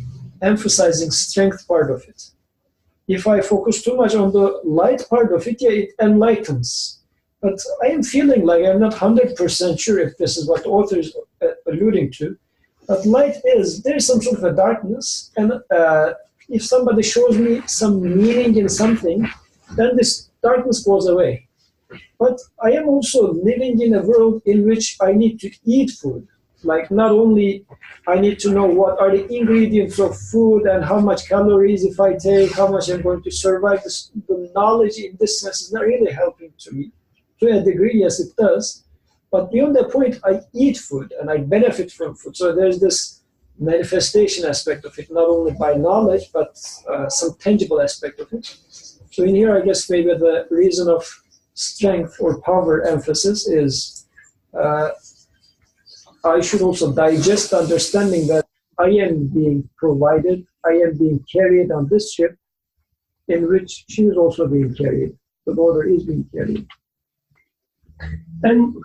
emphasizing strength part of it. If I focus too much on the light part of it, yeah, it enlightens. But I am feeling like I'm not 100% sure if this is what the author is alluding to. But light is, there's some sort of a darkness, and if somebody shows me some meaning in something, then this darkness goes away. But I am also living in a world in which I need to eat food. Like not only I need to know what are the ingredients of food and how much calories if I take, how much I'm going to survive. The knowledge in this sense is not really helping to me. To a degree, yes, it does. But beyond that point, I eat food and I benefit from food. So there's this manifestation aspect of it, not only by knowledge, but some tangible aspect of it. So in here, I guess maybe the reason of strength or power emphasis is I should also digest understanding that I am being provided, I am being carried on this ship in which she is also being carried. The daughter is being carried. And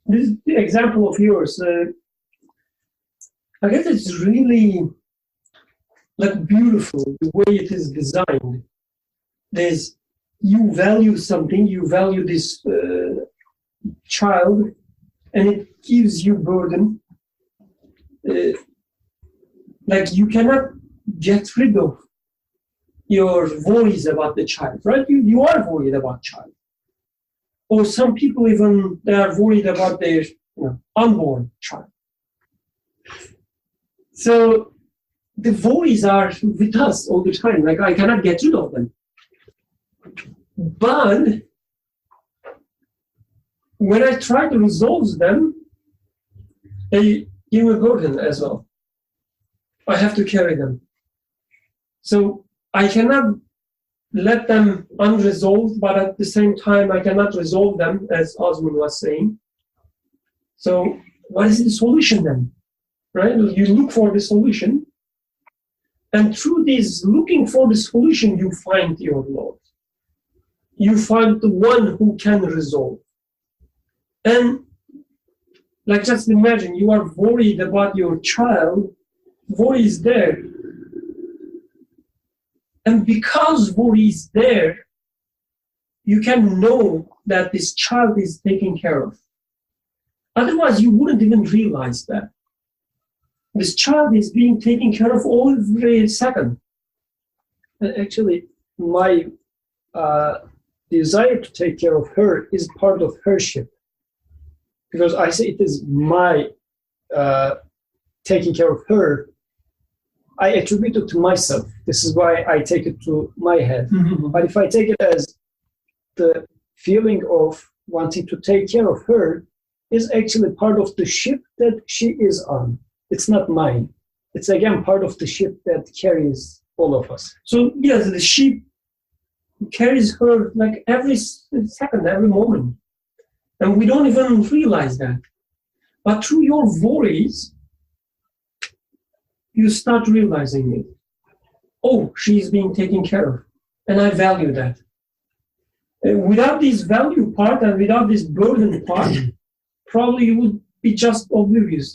this example of yours, I guess it's really like beautiful the way it is designed. There's you value something, you value this child, and it gives you burden. Like you cannot get rid of your worries about the child, right? You are worried about child. Or some people even, they are worried about their unborn child. So the worries are with us all the time. Like I cannot get rid of them. But when I try to resolve them, they give me a burden as well. I have to carry them. So I cannot let them unresolved, but at the same time, I cannot resolve them, as Osman was saying. So what is the solution then? Right? You look for the solution, and through this looking for the solution, you find your Lord. You find the one who can resolve. And like just imagine, you are worried about your child, worry is there. And because worry is there, you can know that this child is taken care of. Otherwise, you wouldn't even realize that. This child is being taken care of every second. And actually, my desire to take care of her is part of her ship. Because I say it is my taking care of her, I attribute it to myself. This is why I take it to my head. Mm-hmm. But if I take it as the feeling of wanting to take care of her is actually part of the ship that she is on. It's not mine. It's again part of the ship that carries all of us. So yes, the ship carries her like every second, every moment. And we don't even realize that. But through your worries, you start realizing it. Oh, she's being taken care of. And I value that. Without this value part and without this burden part, probably you would be just oblivious,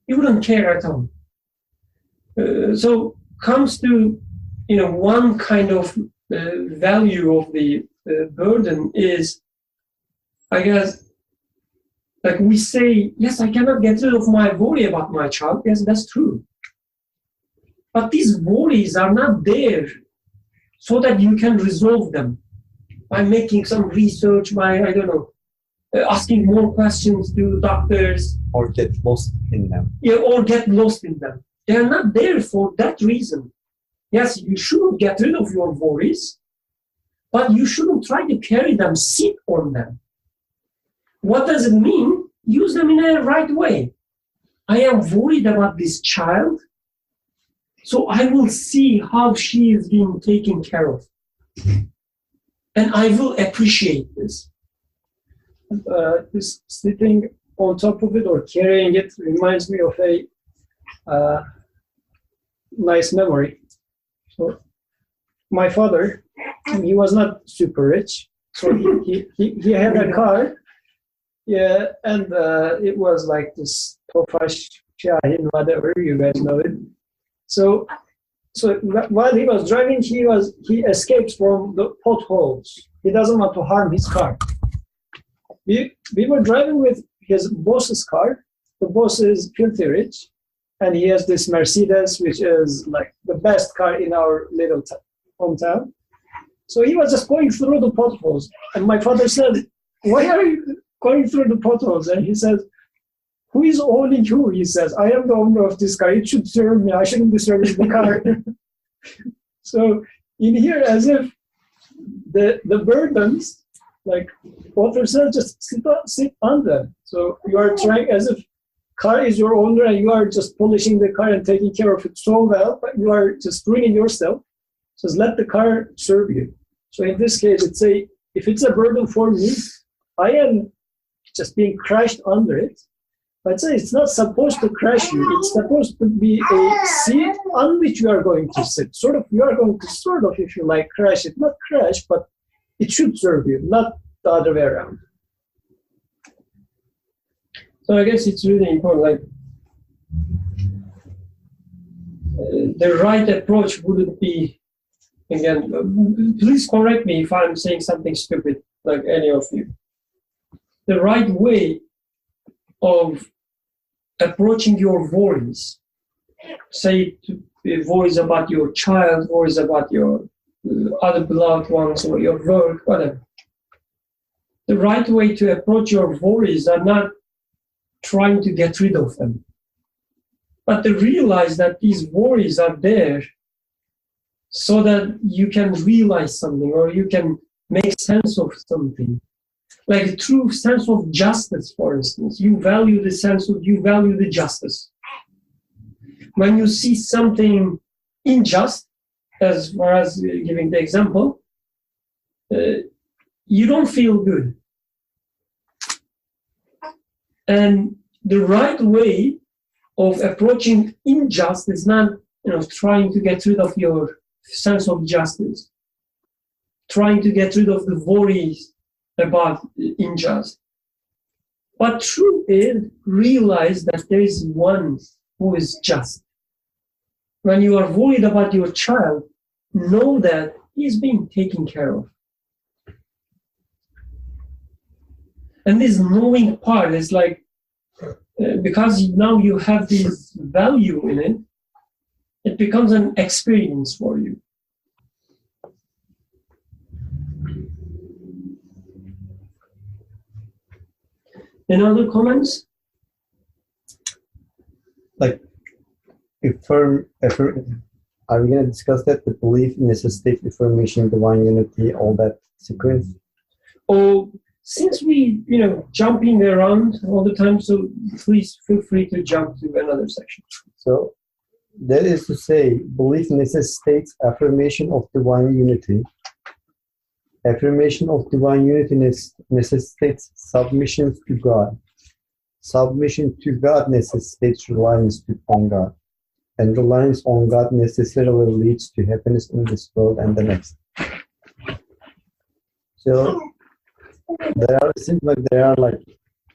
you wouldn't care at all. So comes to, one kind of value of the burden is, I guess, like we say, yes, I cannot get rid of my worry about my child. Yes, that's true. But these worries are not there so that you can resolve them by making some research, by, asking more questions to doctors. Or get lost in them. Yeah, or get lost in them. They are not there for that reason. Yes, you shouldn't get rid of your worries, but you shouldn't try to carry them, sit on them. What does it mean? Use them in a right way. I am worried about this child, so I will see how she is being taken care of. And I will appreciate this. This sitting on top of it or carrying it reminds me of a nice memory. So my father, he was not super rich, so he had a car. Yeah, and it was like this Tofaş, Şahin, whatever, you guys know it. So while he was driving, he escapes from the potholes. He doesn't want to harm his car. We were driving with his boss's car. The boss is filthy rich, and he has this Mercedes, which is like the best car in our little hometown. So he was just going through the potholes, and my father said, "Why are you going through the potholes?" And he says, who is owning who? He says, I am the owner of this car. It should serve me. I shouldn't be serving the car. So in here, as if the burdens, like author says, just sit under. So you are trying, as if car is your owner and you are just polishing the car and taking care of it so well, but you are just ruining yourself. Just let the car serve you. So in this case, if it's a burden for me, I am just being crushed under it. But say it's not supposed to crush you. It's supposed to be a seat on which you are going to sit. You are going to if you like, crush it. Not crush, but it should serve you, not the other way around. So I guess it's really important, like the right approach wouldn't be, again, please correct me if I'm saying something stupid, like any of you. The right way of approaching your worries, say worries about your child, worries about your other beloved ones or your work, whatever. The right way to approach your worries are not trying to get rid of them, but to realize that these worries are there so that you can realize something or you can make sense of something. Like a true sense of justice, for instance. You value the justice. When you see something unjust, as far as giving the example, you don't feel good. And the right way of approaching injustice is not, trying to get rid of your sense of justice, trying to get rid of the worries about injustice. But true is realize that there is one who is just. When you are worried about your child, know that he's being taken care of. And this knowing part is like, because now you have this value in it, it becomes an experience for you. Any other comments? Like, are we going to discuss that? The belief necessitates affirmation, divine unity, all that sequence? Oh, since we, jumping around all the time, so please feel free to jump to another section. So, that is to say, belief necessitates affirmation of divine unity. Affirmation of divine unity necessitates submission to God. Submission to God necessitates reliance on God. And reliance on God necessarily leads to happiness in this world and the next. So, it seems like there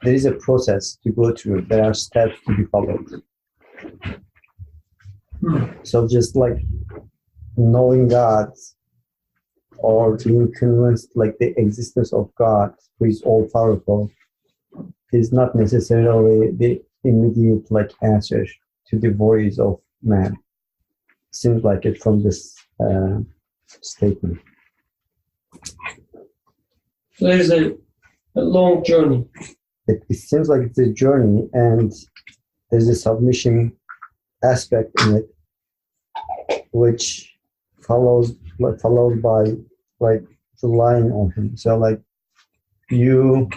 is a process to go through. There are steps to be followed. So just like knowing God or being convinced like the existence of God, who is all powerful, is not necessarily the immediate answer to the worries of man. Seems like it from this statement. So there's a long journey. It seems like it's a journey, and there's a submission aspect in it, which followed by relying on Him. So you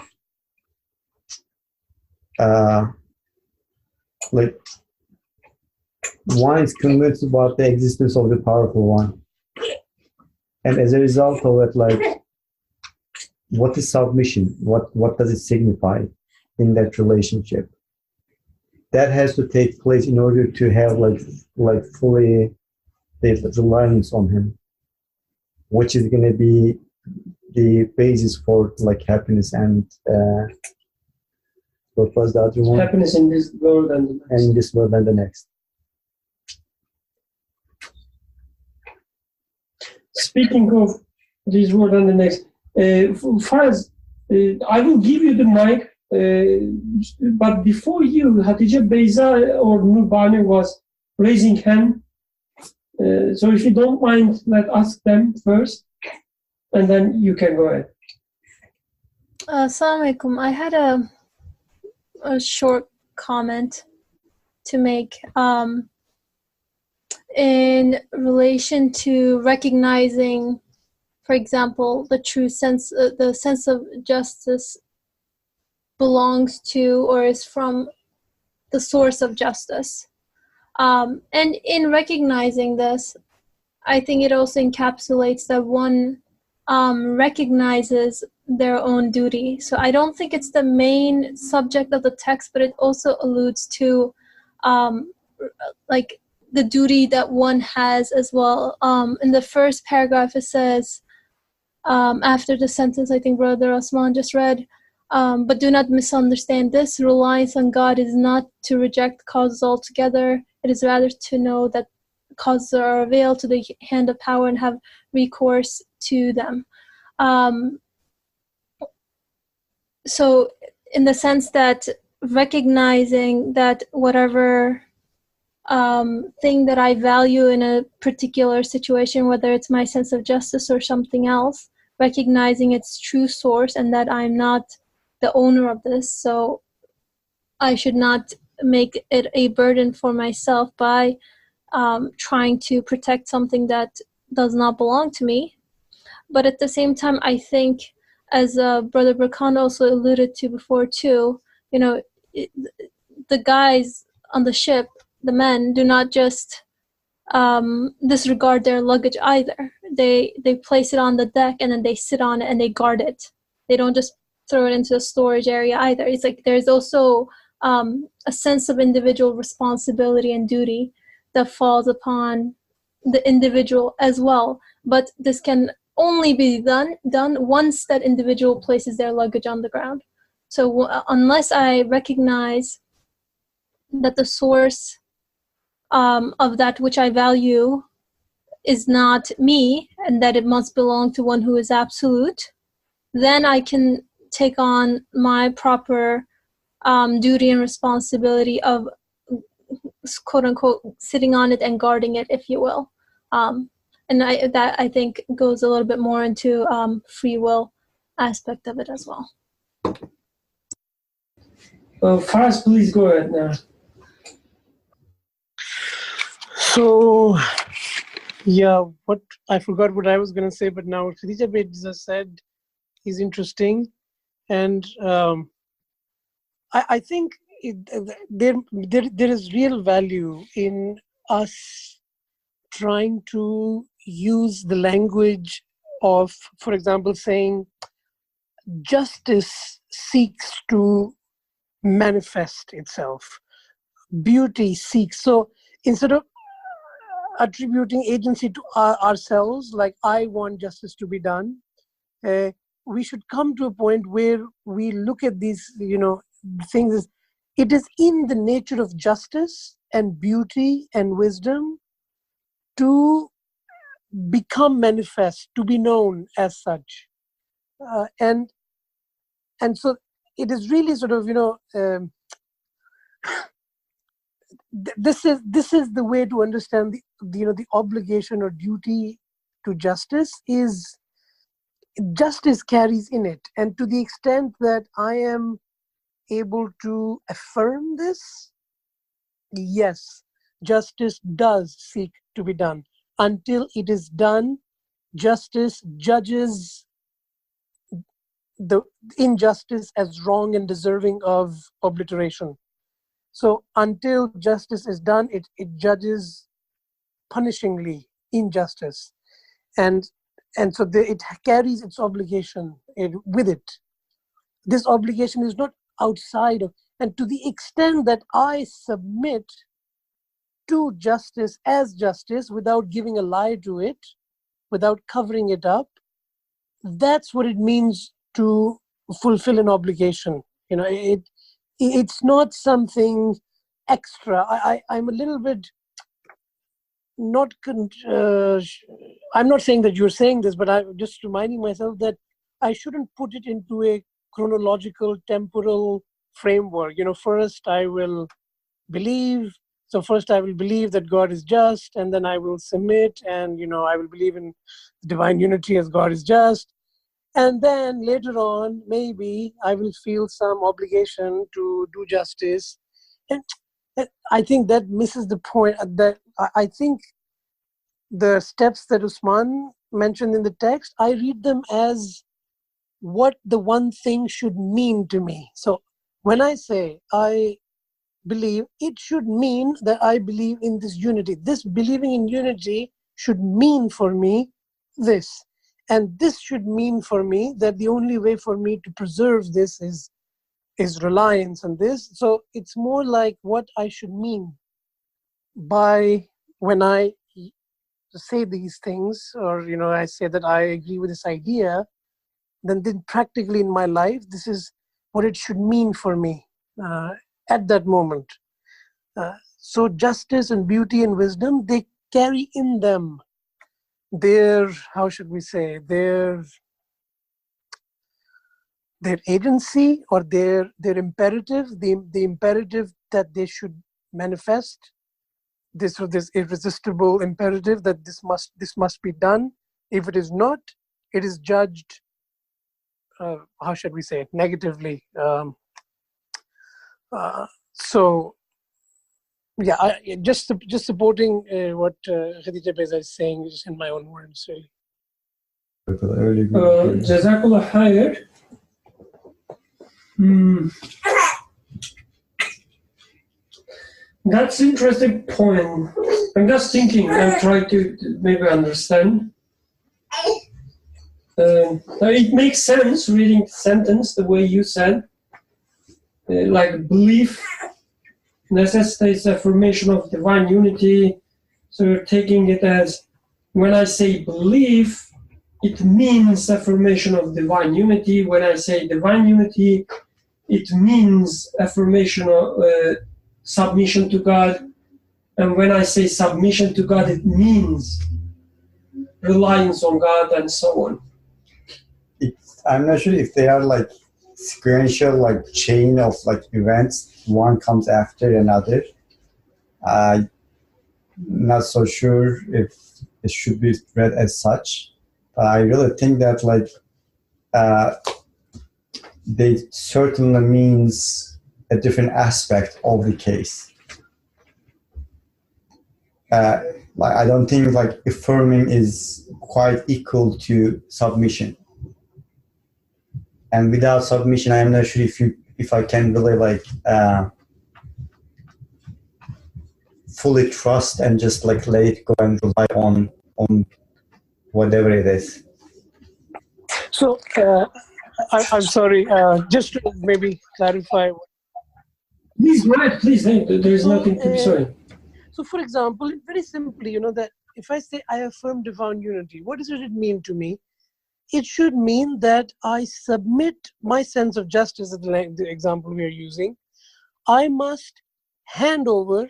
one is convinced about the existence of the powerful one, and as a result of it, what is submission? What does it signify in that relationship? That has to take place in order to have fully the reliance on Him, which is going to be the basis for happiness and what was the other one? Happiness in this world and the next. And in this world and the next. Speaking of this world and the next, Faraz, I will give you the mic, but before you, Hatice, Beyza or Nurbanu was raising hand. So if you don't mind, let's ask them first, and then you can go ahead. Assalamu alaikum. I had a short comment to make in relation to recognizing, for example, the true sense, the sense of justice belongs to or is from the source of justice. And in recognizing this, I think it also encapsulates that one recognizes their own duty. So I don't think it's the main subject of the text, but it also alludes to like the duty that one has as well. In the first paragraph, it says, after the sentence I think Brother Osman just read, but do not misunderstand this. Reliance on God is not to reject causes altogether. It is rather to know that causes are availed to the hand of power and have recourse to them. So in the sense that recognizing that whatever thing that I value in a particular situation, whether it's my sense of justice or something else, recognizing its true source and that I'm not the owner of this, so I should not make it a burden for myself by trying to protect something that does not belong to me. But at the same time, I think, as Brother Burkhan also alluded to before too, the guys on the ship, the men, do not just disregard their luggage either. They place it on the deck and then they sit on it and they guard it. They don't just throw it into the storage area either. It's like there's also a sense of individual responsibility and duty that falls upon the individual as well. But this can only be done once that individual places their luggage on the ground. So unless I recognize that the source of that which I value is not me and that it must belong to one who is absolute, then I can take on my proper duty and responsibility of quote unquote sitting on it and guarding it, if you will. And that I think goes a little bit more into free will aspect of it as well. Faraz, please go ahead now. So, yeah, what I forgot what I was going to say, but now Khadija Bey said is interesting, and I think there is real value in us trying to use the language of, for example, saying justice seeks to manifest itself, beauty seeks. So instead of attributing agency to ourselves, like I want justice to be done, we should come to a point where we look at these, things as it is in the nature of justice and beauty and wisdom to become manifest, to be known as such, and so it is really sort of this is the way to understand the obligation or duty to justice is justice carries in it, and to the extent that I am able to affirm this, yes, justice does seek to be done. Until it is done, justice judges the injustice as wrong and deserving of obliteration. So until justice is done, it judges punishingly injustice, and so it carries its obligation with it. This obligation is not outside of, and to the extent that I submit to justice as justice without giving a lie to it, without covering it up, that's what it means to fulfill an obligation. It's not something extra. I'm a little bit not. I'm not saying that you're saying this, but I'm just reminding myself that I shouldn't put it into a chronological, temporal framework. First I will believe. So first I will believe that God is just, and then I will submit, and I will believe in divine unity as God is just. And then later on, maybe I will feel some obligation to do justice. and I think that misses the point. That I think the steps that Usman mentioned in the text, I read them as what the one thing should mean to me. So when I say I believe, it should mean that I believe in this unity. This believing in unity should mean for me this. And this should mean for me that the only way for me to preserve this is reliance on this. So it's more like what I should mean by when I say these things, or I say that I agree with this idea, then practically in my life, this is what it should mean for me at that moment. So justice and beauty and wisdom, they carry in them their, how should we say, their agency, or their imperative, the imperative that they should manifest, this irresistible imperative that this must be done. If it is not, it is judged, how should we say it, negatively. So yeah, just supporting what Khadija Beza is saying, just in my own words. Jazakallah khair. That's an interesting point. I'm just thinking, I'm trying to maybe understand. It makes sense reading the sentence the way you said. Like belief necessitates affirmation of divine unity. So you're taking it as, when I say belief, it means affirmation of divine unity. When I say divine unity, it means affirmation of submission to God. And when I say submission to God, it means reliance on God, and so on. I'm not sure if they are like sequential, like chain of like events. One comes after another. I'm not so sure if it should be read as such. But I really think that like they certainly means a different aspect of the case. Like I don't think like affirming is quite equal to submission. And without submission, I am not sure if I can really like fully trust and just like let it go and rely on whatever it is. So I'm sorry, just to maybe clarify. Please, right, please, there is nothing to be sorry. So for example, very simply, that if I say I affirm divine unity, what does it mean to me? It should mean that I submit my sense of justice, as the example we are using. I must hand over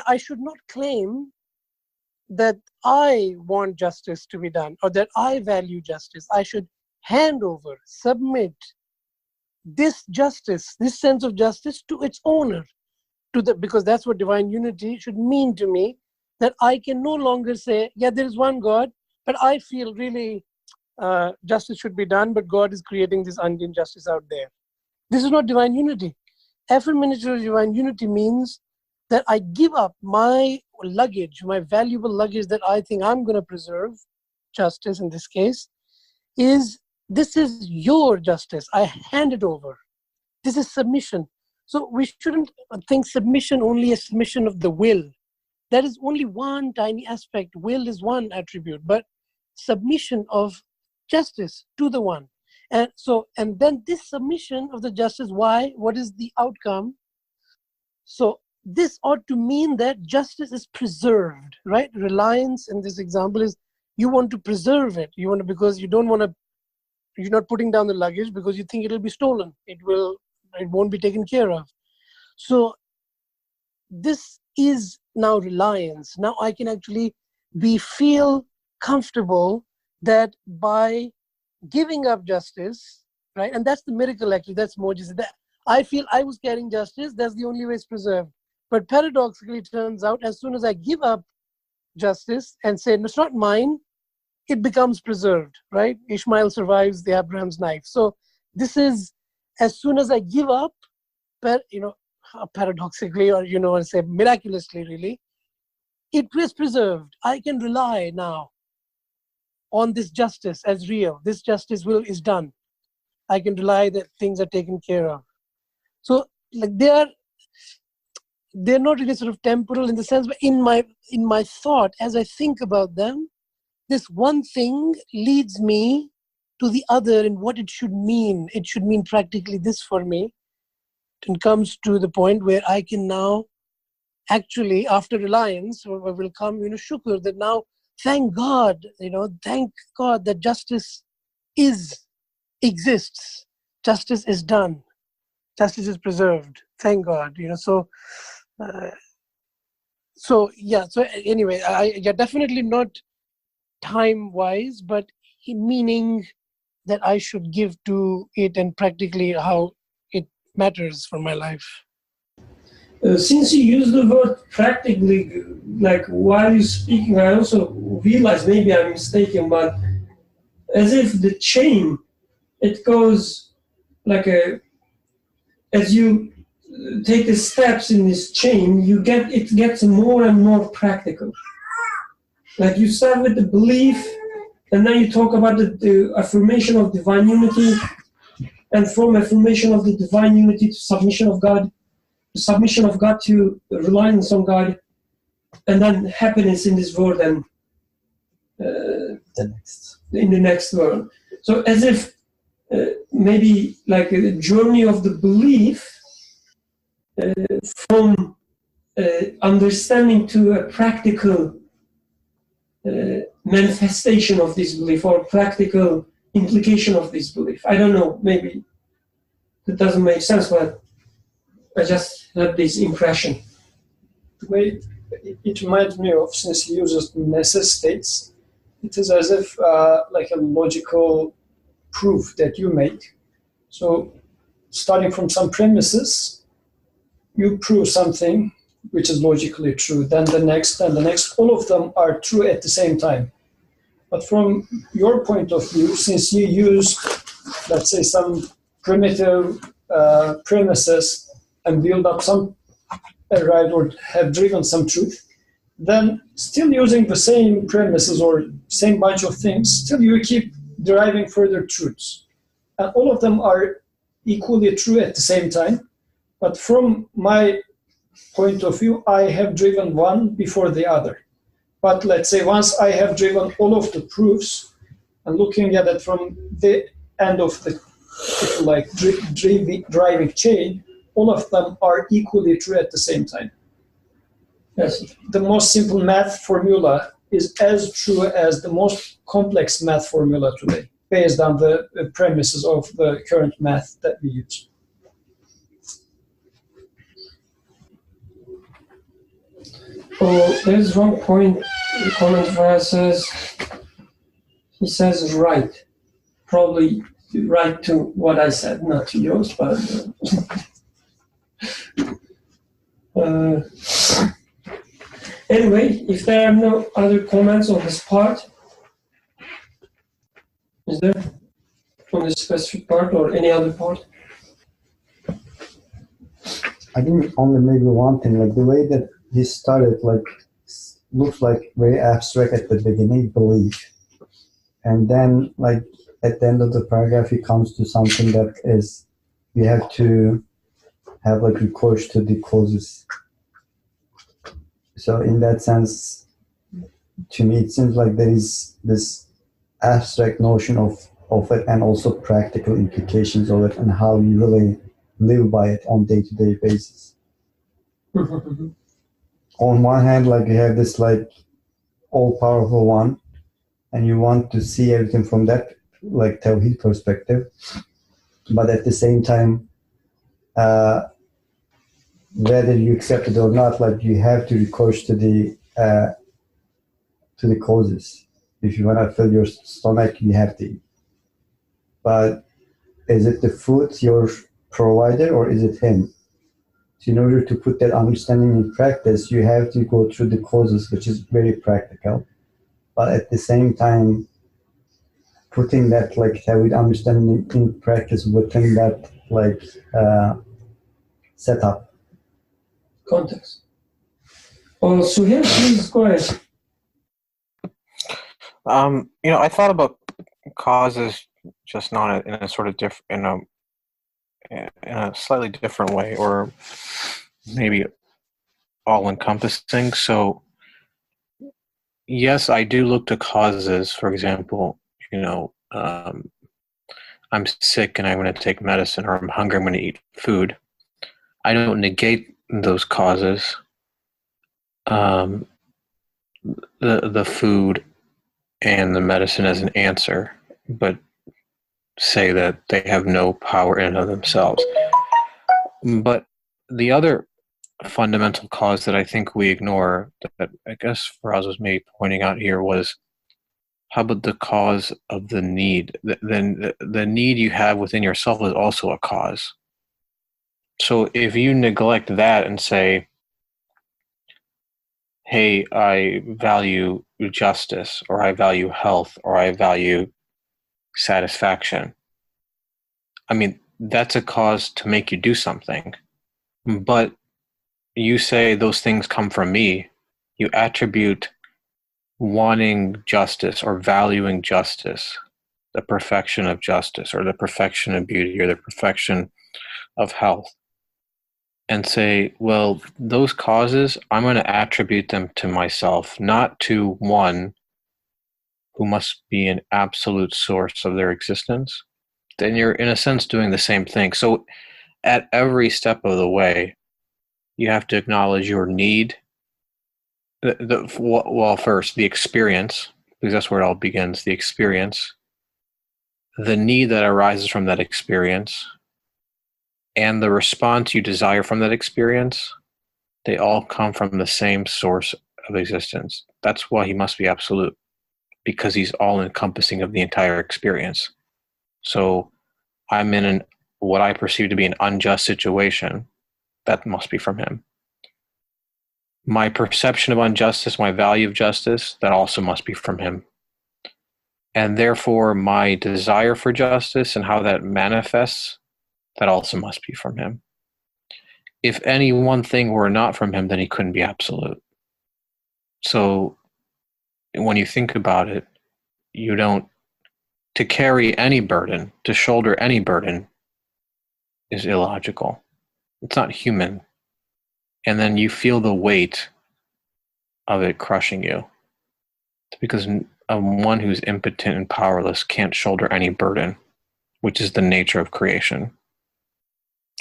I should not claim that I want justice to be done or that I value justice. I should hand over, submit this justice, this sense of justice to its owner, because that's what divine unity should mean to me, that I can no longer say, yeah, there is one God, but I feel really justice should be done, but God is creating this injustice out there. This is not divine unity. Affirmation of divine unity means that I give up my luggage, my valuable luggage that I think I'm going to preserve, justice in this case, this is your justice. I hand it over. This is submission. So we shouldn't think submission only as submission of the will. That is only one tiny aspect. Will is one attribute, but submission of justice to the one. And then this submission of the justice, why? What is the outcome? So this ought to mean that justice is preserved, right? Reliance in this example is you want to preserve it. You want to, because you don't want to, you're not putting down the luggage because you think it'll be stolen. It won't be taken care of. So this is now reliance. Now I can actually feel comfortable that by giving up justice, right? And that's the miracle actually, that's Mojis. That I feel I was carrying justice, that's the only way it's preserved. But paradoxically, it turns out as soon as I give up justice and say, no, it's not mine, it becomes preserved, right? Ishmael survives the Abraham's knife. So this is, as soon as I give up, paradoxically, or or say miraculously, really, it is preserved. I can rely now on this justice as real. This justice is done. I can rely that things are taken care of. So, like they're not really sort of temporal in the sense, but in my thought, as I think about them, this one thing leads me to the other in what it should mean. It should mean practically this for me. And comes to the point where I can now actually, after reliance, will come, shukr, that now, thank God, thank God that justice exists. Justice is done. Justice is preserved. Thank God, So anyway, definitely not time-wise, but meaning that I should give to it and practically how it matters for my life. Since you use the word practically, like while you're speaking, I also realized, maybe I'm mistaken, but as if the chain, it goes like as you take the steps in this chain, it gets more and more practical. Like you start with the belief, and then you talk about the affirmation of divine unity, and from affirmation of the divine unity to submission of God to reliance on God, and then happiness in this world and in the next world. So as if maybe like a journey of the belief from understanding to a practical manifestation of this belief or practical implication of this belief. I don't know, maybe it doesn't make sense, but I just had this impression. The way it reminds me of, since he uses necessitates, it is as if like a logical proof that you make. So starting from some premises, you prove something which is logically true, then the next, all of them are true at the same time. But from your point of view, since you use, let's say, some primitive premises and build up some right or have driven some truth, then still using the same premises or same bunch of things, still you keep deriving further truths. And all of them are equally true at the same time. But from my point of view, I have driven one before the other. But let's say once I have driven all of the proofs and looking at it from the end of the, if you like, driving chain, all of them are equally true at the same time. Yes. The most simple math formula is as true as the most complex math formula today, based on the premises of the current math that we use. Oh, there's one point, the comment where he says right. Probably right to what I said, not to yours, but anyway, if there are no other comments on this part, is there? On this specific part or any other part? I think only maybe one thing, like the way that he started, like looks like very abstract at the beginning, belief, and then like at the end of the paragraph, he comes to something that is you have to have like recourse to the causes. So in that sense, to me, it seems like there is this abstract notion of it and also practical implications of it and how you really live by it on day-to-day basis. On one hand, like you have this like all-powerful one, and you want to see everything from that like Tawheed perspective, but at the same time, whether you accept it or not, like you have to recourse to the causes. If you want to fill your stomach, you have to eat. But is it the food your provider or is it him? So in order to put that understanding in practice, you have to go through the causes, which is very practical. But at the same time, putting that like with understanding in practice within that like setup context. Oh, Suhail, please go ahead. I thought about causes just not in a sort of in a slightly different way, or maybe all-encompassing. So, yes, I do look to causes. For example, I'm sick and I'm going to take medicine, or I'm hungry, I'm going to eat food. I don't negate those causes. The food and the medicine as an answer, but say that they have no power in and of themselves. But the other fundamental cause that I think we ignore, that I guess Faraz was maybe pointing out here, was how about the cause of the need? Then the need you have within yourself is also a cause. So if you neglect that and say, hey, I value justice, or I value health, or I value satisfaction, I mean, that's a cause to make you do something. But you say those things come from me, you attribute wanting justice or valuing justice, the perfection of justice, or the perfection of beauty, or the perfection of health, and say, well, those causes, I'm going to attribute them to myself, not to one who must be an absolute source of their existence. Then you're, in a sense, doing the same thing. So at every step of the way, you have to acknowledge your need. Well, first, the experience, because that's where it all begins, the experience, the need that arises from that experience, and the response you desire from that experience. They all come from the same source of existence. That's why he must be absolute, because he's all encompassing of the entire experience. So I'm in what I perceive to be an unjust situation. That must be from him. My perception of injustice, my value of justice, that also must be from him. And therefore, my desire for justice and how that manifests, that also must be from him. If any one thing were not from him, then he couldn't be absolute. So when you think about it, to carry any burden, to shoulder any burden, is illogical. It's not human. And then you feel the weight of it crushing you. It's because one who's impotent and powerless can't shoulder any burden, which is the nature of creation.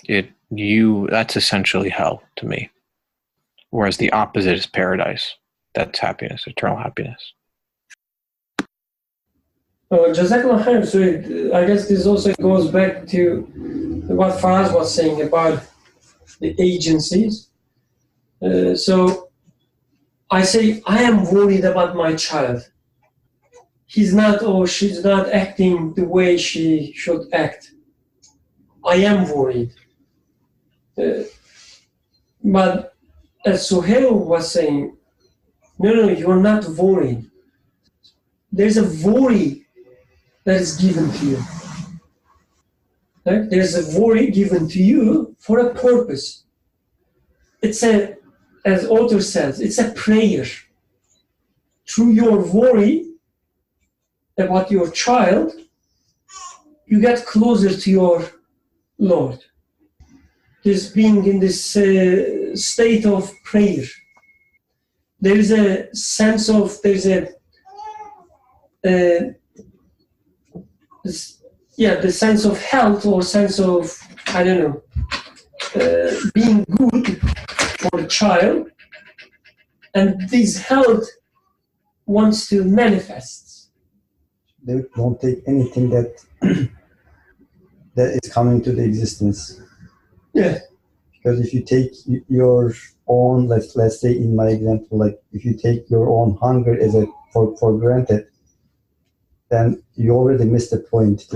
That's essentially hell to me. Whereas the opposite is paradise. That's happiness, eternal happiness. Jazakallah khair. So I guess this also goes back to what Faraz was saying about the agencies. So I say, I am worried about my child. He's not or she's not acting the way she should act. I am worried. But as Suhail was saying, no, you're not worried. There's a worry that is given to you. Right? There's a worry given to you for a purpose. As author says, it's a prayer. Through your worry about your child, you get closer to your Lord. This being in this state of prayer. There is a sense of, the sense of health or sense of, being good for the child. And this health wants to manifest. They don't take anything that is coming to the existence. Yeah. Because if you take your own, let's say in my example, like if you take your own hunger as for granted, then you already missed the point,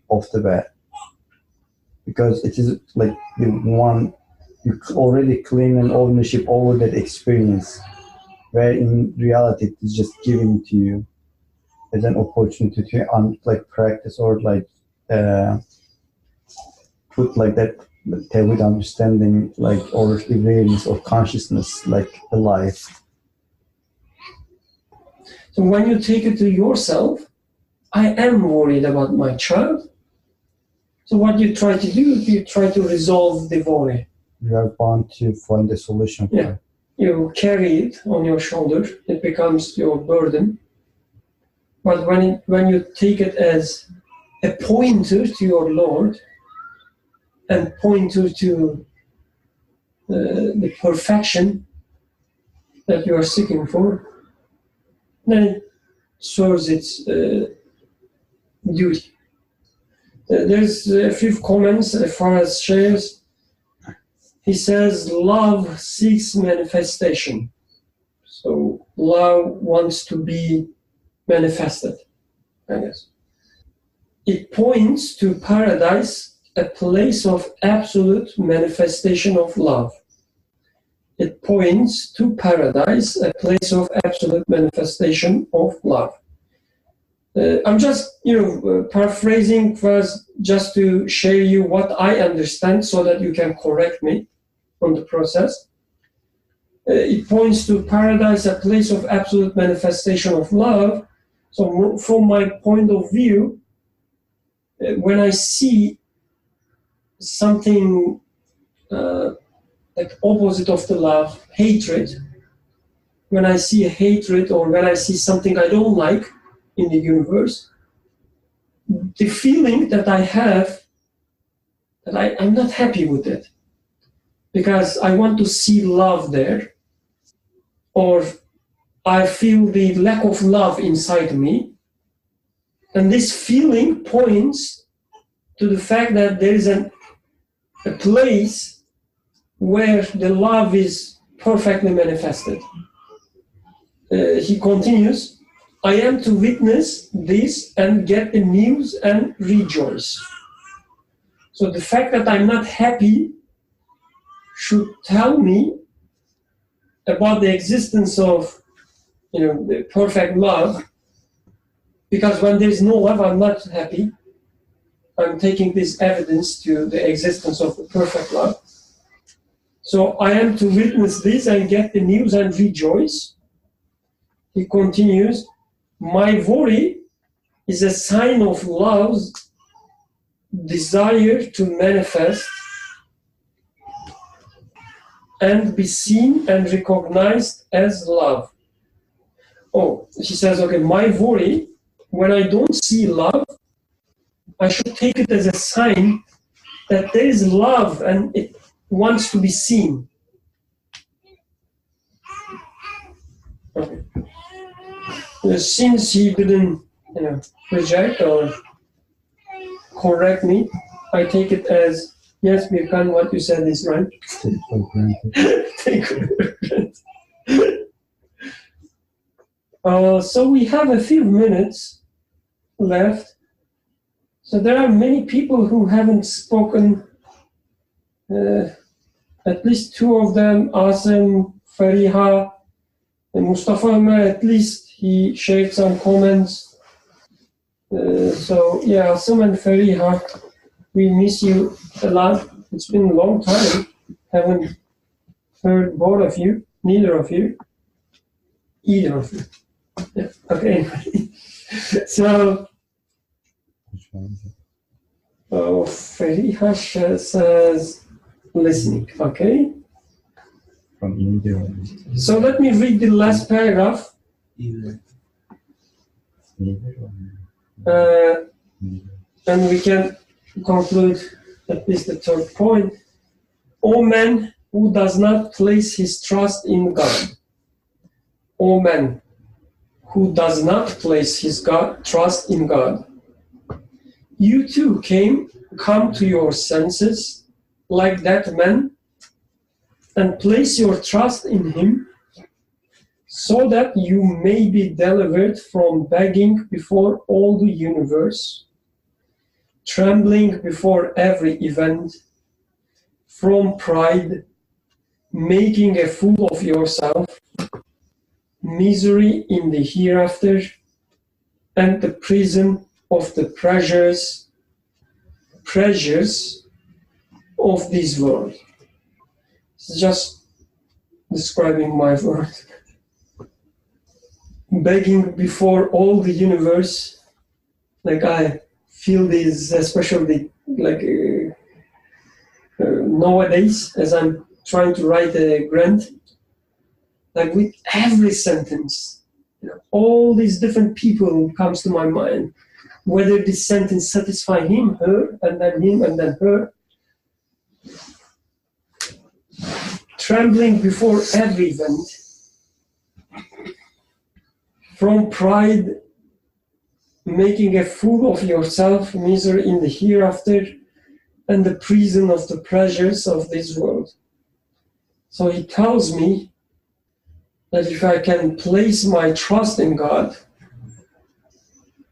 off the bat. Because it is like you already claim an ownership over that experience, where in reality it is just given to you as an opportunity to practice or put that with understanding, like, or awareness or consciousness, like alive. So when you take it to yourself, I am worried about my child. So what you try to do, you try to resolve the worry. You are bound to find a solution for it. You carry it on your shoulder, it becomes your burden. But when you take it as a pointer to your Lord and pointer to the perfection that you are seeking for, then it serves its duty. There's a few comments as far as shares. He says, love seeks manifestation. So love wants to be manifested, I guess. It points to paradise, a place of absolute manifestation of love. It points to paradise, a place of absolute manifestation of love. I'm just, paraphrasing first, just to share you what I understand so that you can correct me on the process. It points to paradise, a place of absolute manifestation of love. So from my point of view, when I see something like opposite of the love, hatred, when I see hatred or when I see something I don't like in the universe, the feeling that I have, that I'm not happy with it, because I want to see love there, or I feel the lack of love inside me, and this feeling points to the fact that there is a place where the love is perfectly manifested. He continues, I am to witness this and get the news and rejoice. So the fact that I'm not happy should tell me about the existence of, the perfect love, because when there's no love, I'm not happy. I'm taking this evidence to the existence of the perfect love. So I am to witness this and get the news and rejoice. He continues, my worry is a sign of love's desire to manifest and be seen and recognized as love. Oh, she says, okay, my worry, when I don't see love, I should take it as a sign that there is love and it wants to be seen. Okay. Since he didn't, reject or correct me, I take it as, yes, Birkan, what you said is right. Take for granted. Take for granted. So we have a few minutes left. So there are many people who haven't spoken. At least two of them, Asim, Fariha, and Mustafa Ömer, at least he shared some comments. So yeah, Asim and Fariha, we miss you a lot. It's been a long time. Haven't heard both of you, neither of you, either of you. Yeah. Okay. So, Fariha says listening. Okay. From India. So let me read the last paragraph. And we can conclude at least the third point. O man who does not place his trust in God. O man who does not place his trust in God. You too come to your senses like that man and place your trust in him, so that you may be delivered from begging before all the universe, trembling before every event, from pride, making a fool of yourself, misery in the hereafter, and the prison of the pressures of this world. It's just describing my world. Begging before all the universe, like I feel this, especially like nowadays, as I'm trying to write a grant, like with every sentence, all these different people comes to my mind, whether this sentence satisfy him, her, and then her. Trembling before every event, from pride, making a fool of yourself, misery in the hereafter, and the prison of the pleasures of this world. So he tells me that if I can place my trust in God,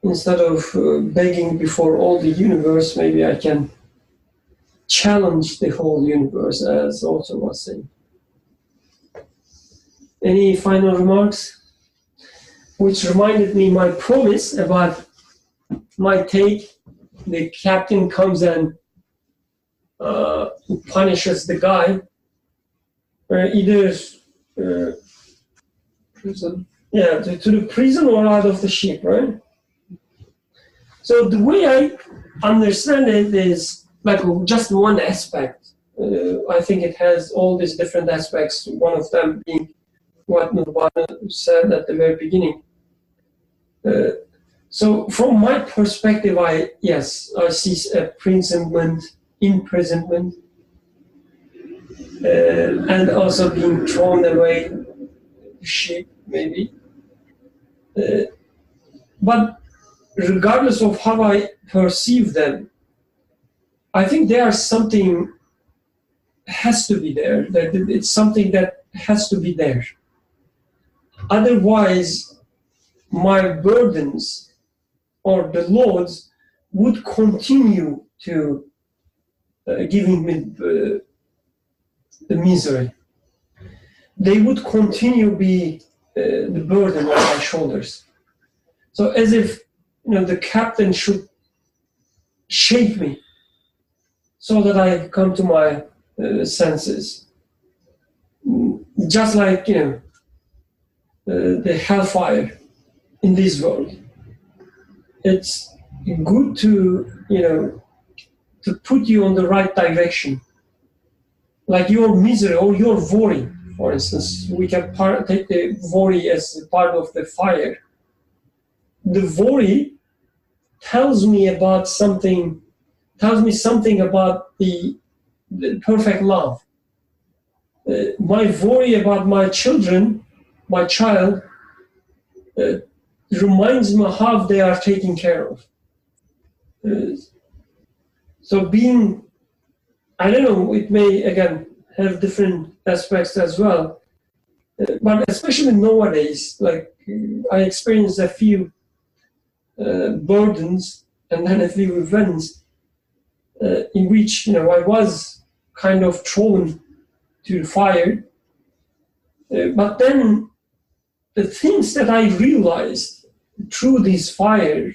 instead of begging before all the universe, maybe I can challenge the whole universe, as also was saying. Any final remarks? Which reminded me my promise about my take. The captain comes and punishes the guy, either prison. Yeah, to the prison or out of the ship, right? So the way I understand it is like just one aspect. I think it has all these different aspects. One of them being what Nurbana said at the very beginning. So from my perspective, I see a imprisonment, and also being thrown away, ship maybe. But regardless of how I perceive them, I think there is something has to be there. That it's something that has to be there. Otherwise, my burdens or the loads would continue to giving me the misery. They would continue be the burden on my shoulders. So as if the captain should shake me so that I come to my senses. Just like the hellfire in this world. It's good to to put you on the right direction. Like your misery or your worry, for instance, we can take the worry as part of the fire. The worry tells me something about the perfect love. My worry about my child, reminds me how they are taken care of. So being, I don't know, it may again have different aspects as well, but especially nowadays, like I experienced a few burdens and then a few events in which I was kind of thrown to the fire, but then the things that I realized through this fire,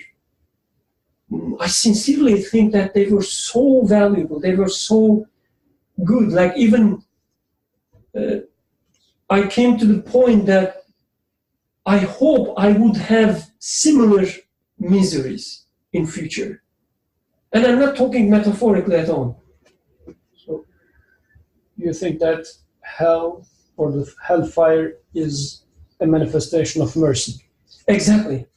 I sincerely think that they were so valuable, they were so good. Like even I came to the point that I hope I would have similar miseries in future. And I'm not talking metaphorically at all. So you think that hell or the hellfire is a manifestation of mercy? Exactly.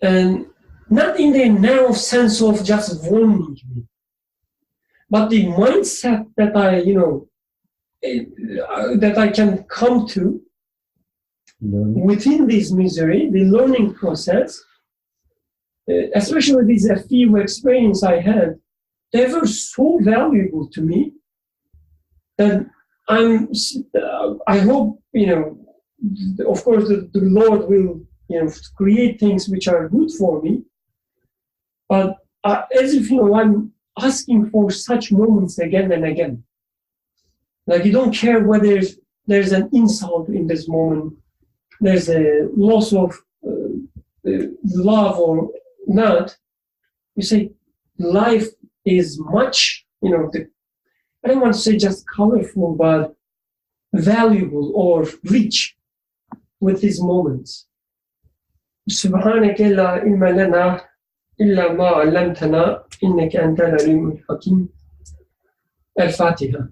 And not in the narrow sense of just warning me, but the mindset that I can come to within this misery, the learning process, especially these few experience I had, they were so valuable to me that I hope, of course, the Lord will, create things which are good for me. But as if, I'm asking for such moments again and again. Like you don't care whether there's an insult in this moment, there's a loss of love or not. You say life is much, the I don't want to say just colorful, but valuable or rich with these moments. سبحانك لا علم لنا إلا ما علمتنا إنك أنت العليم الحكيم. الفاتحة.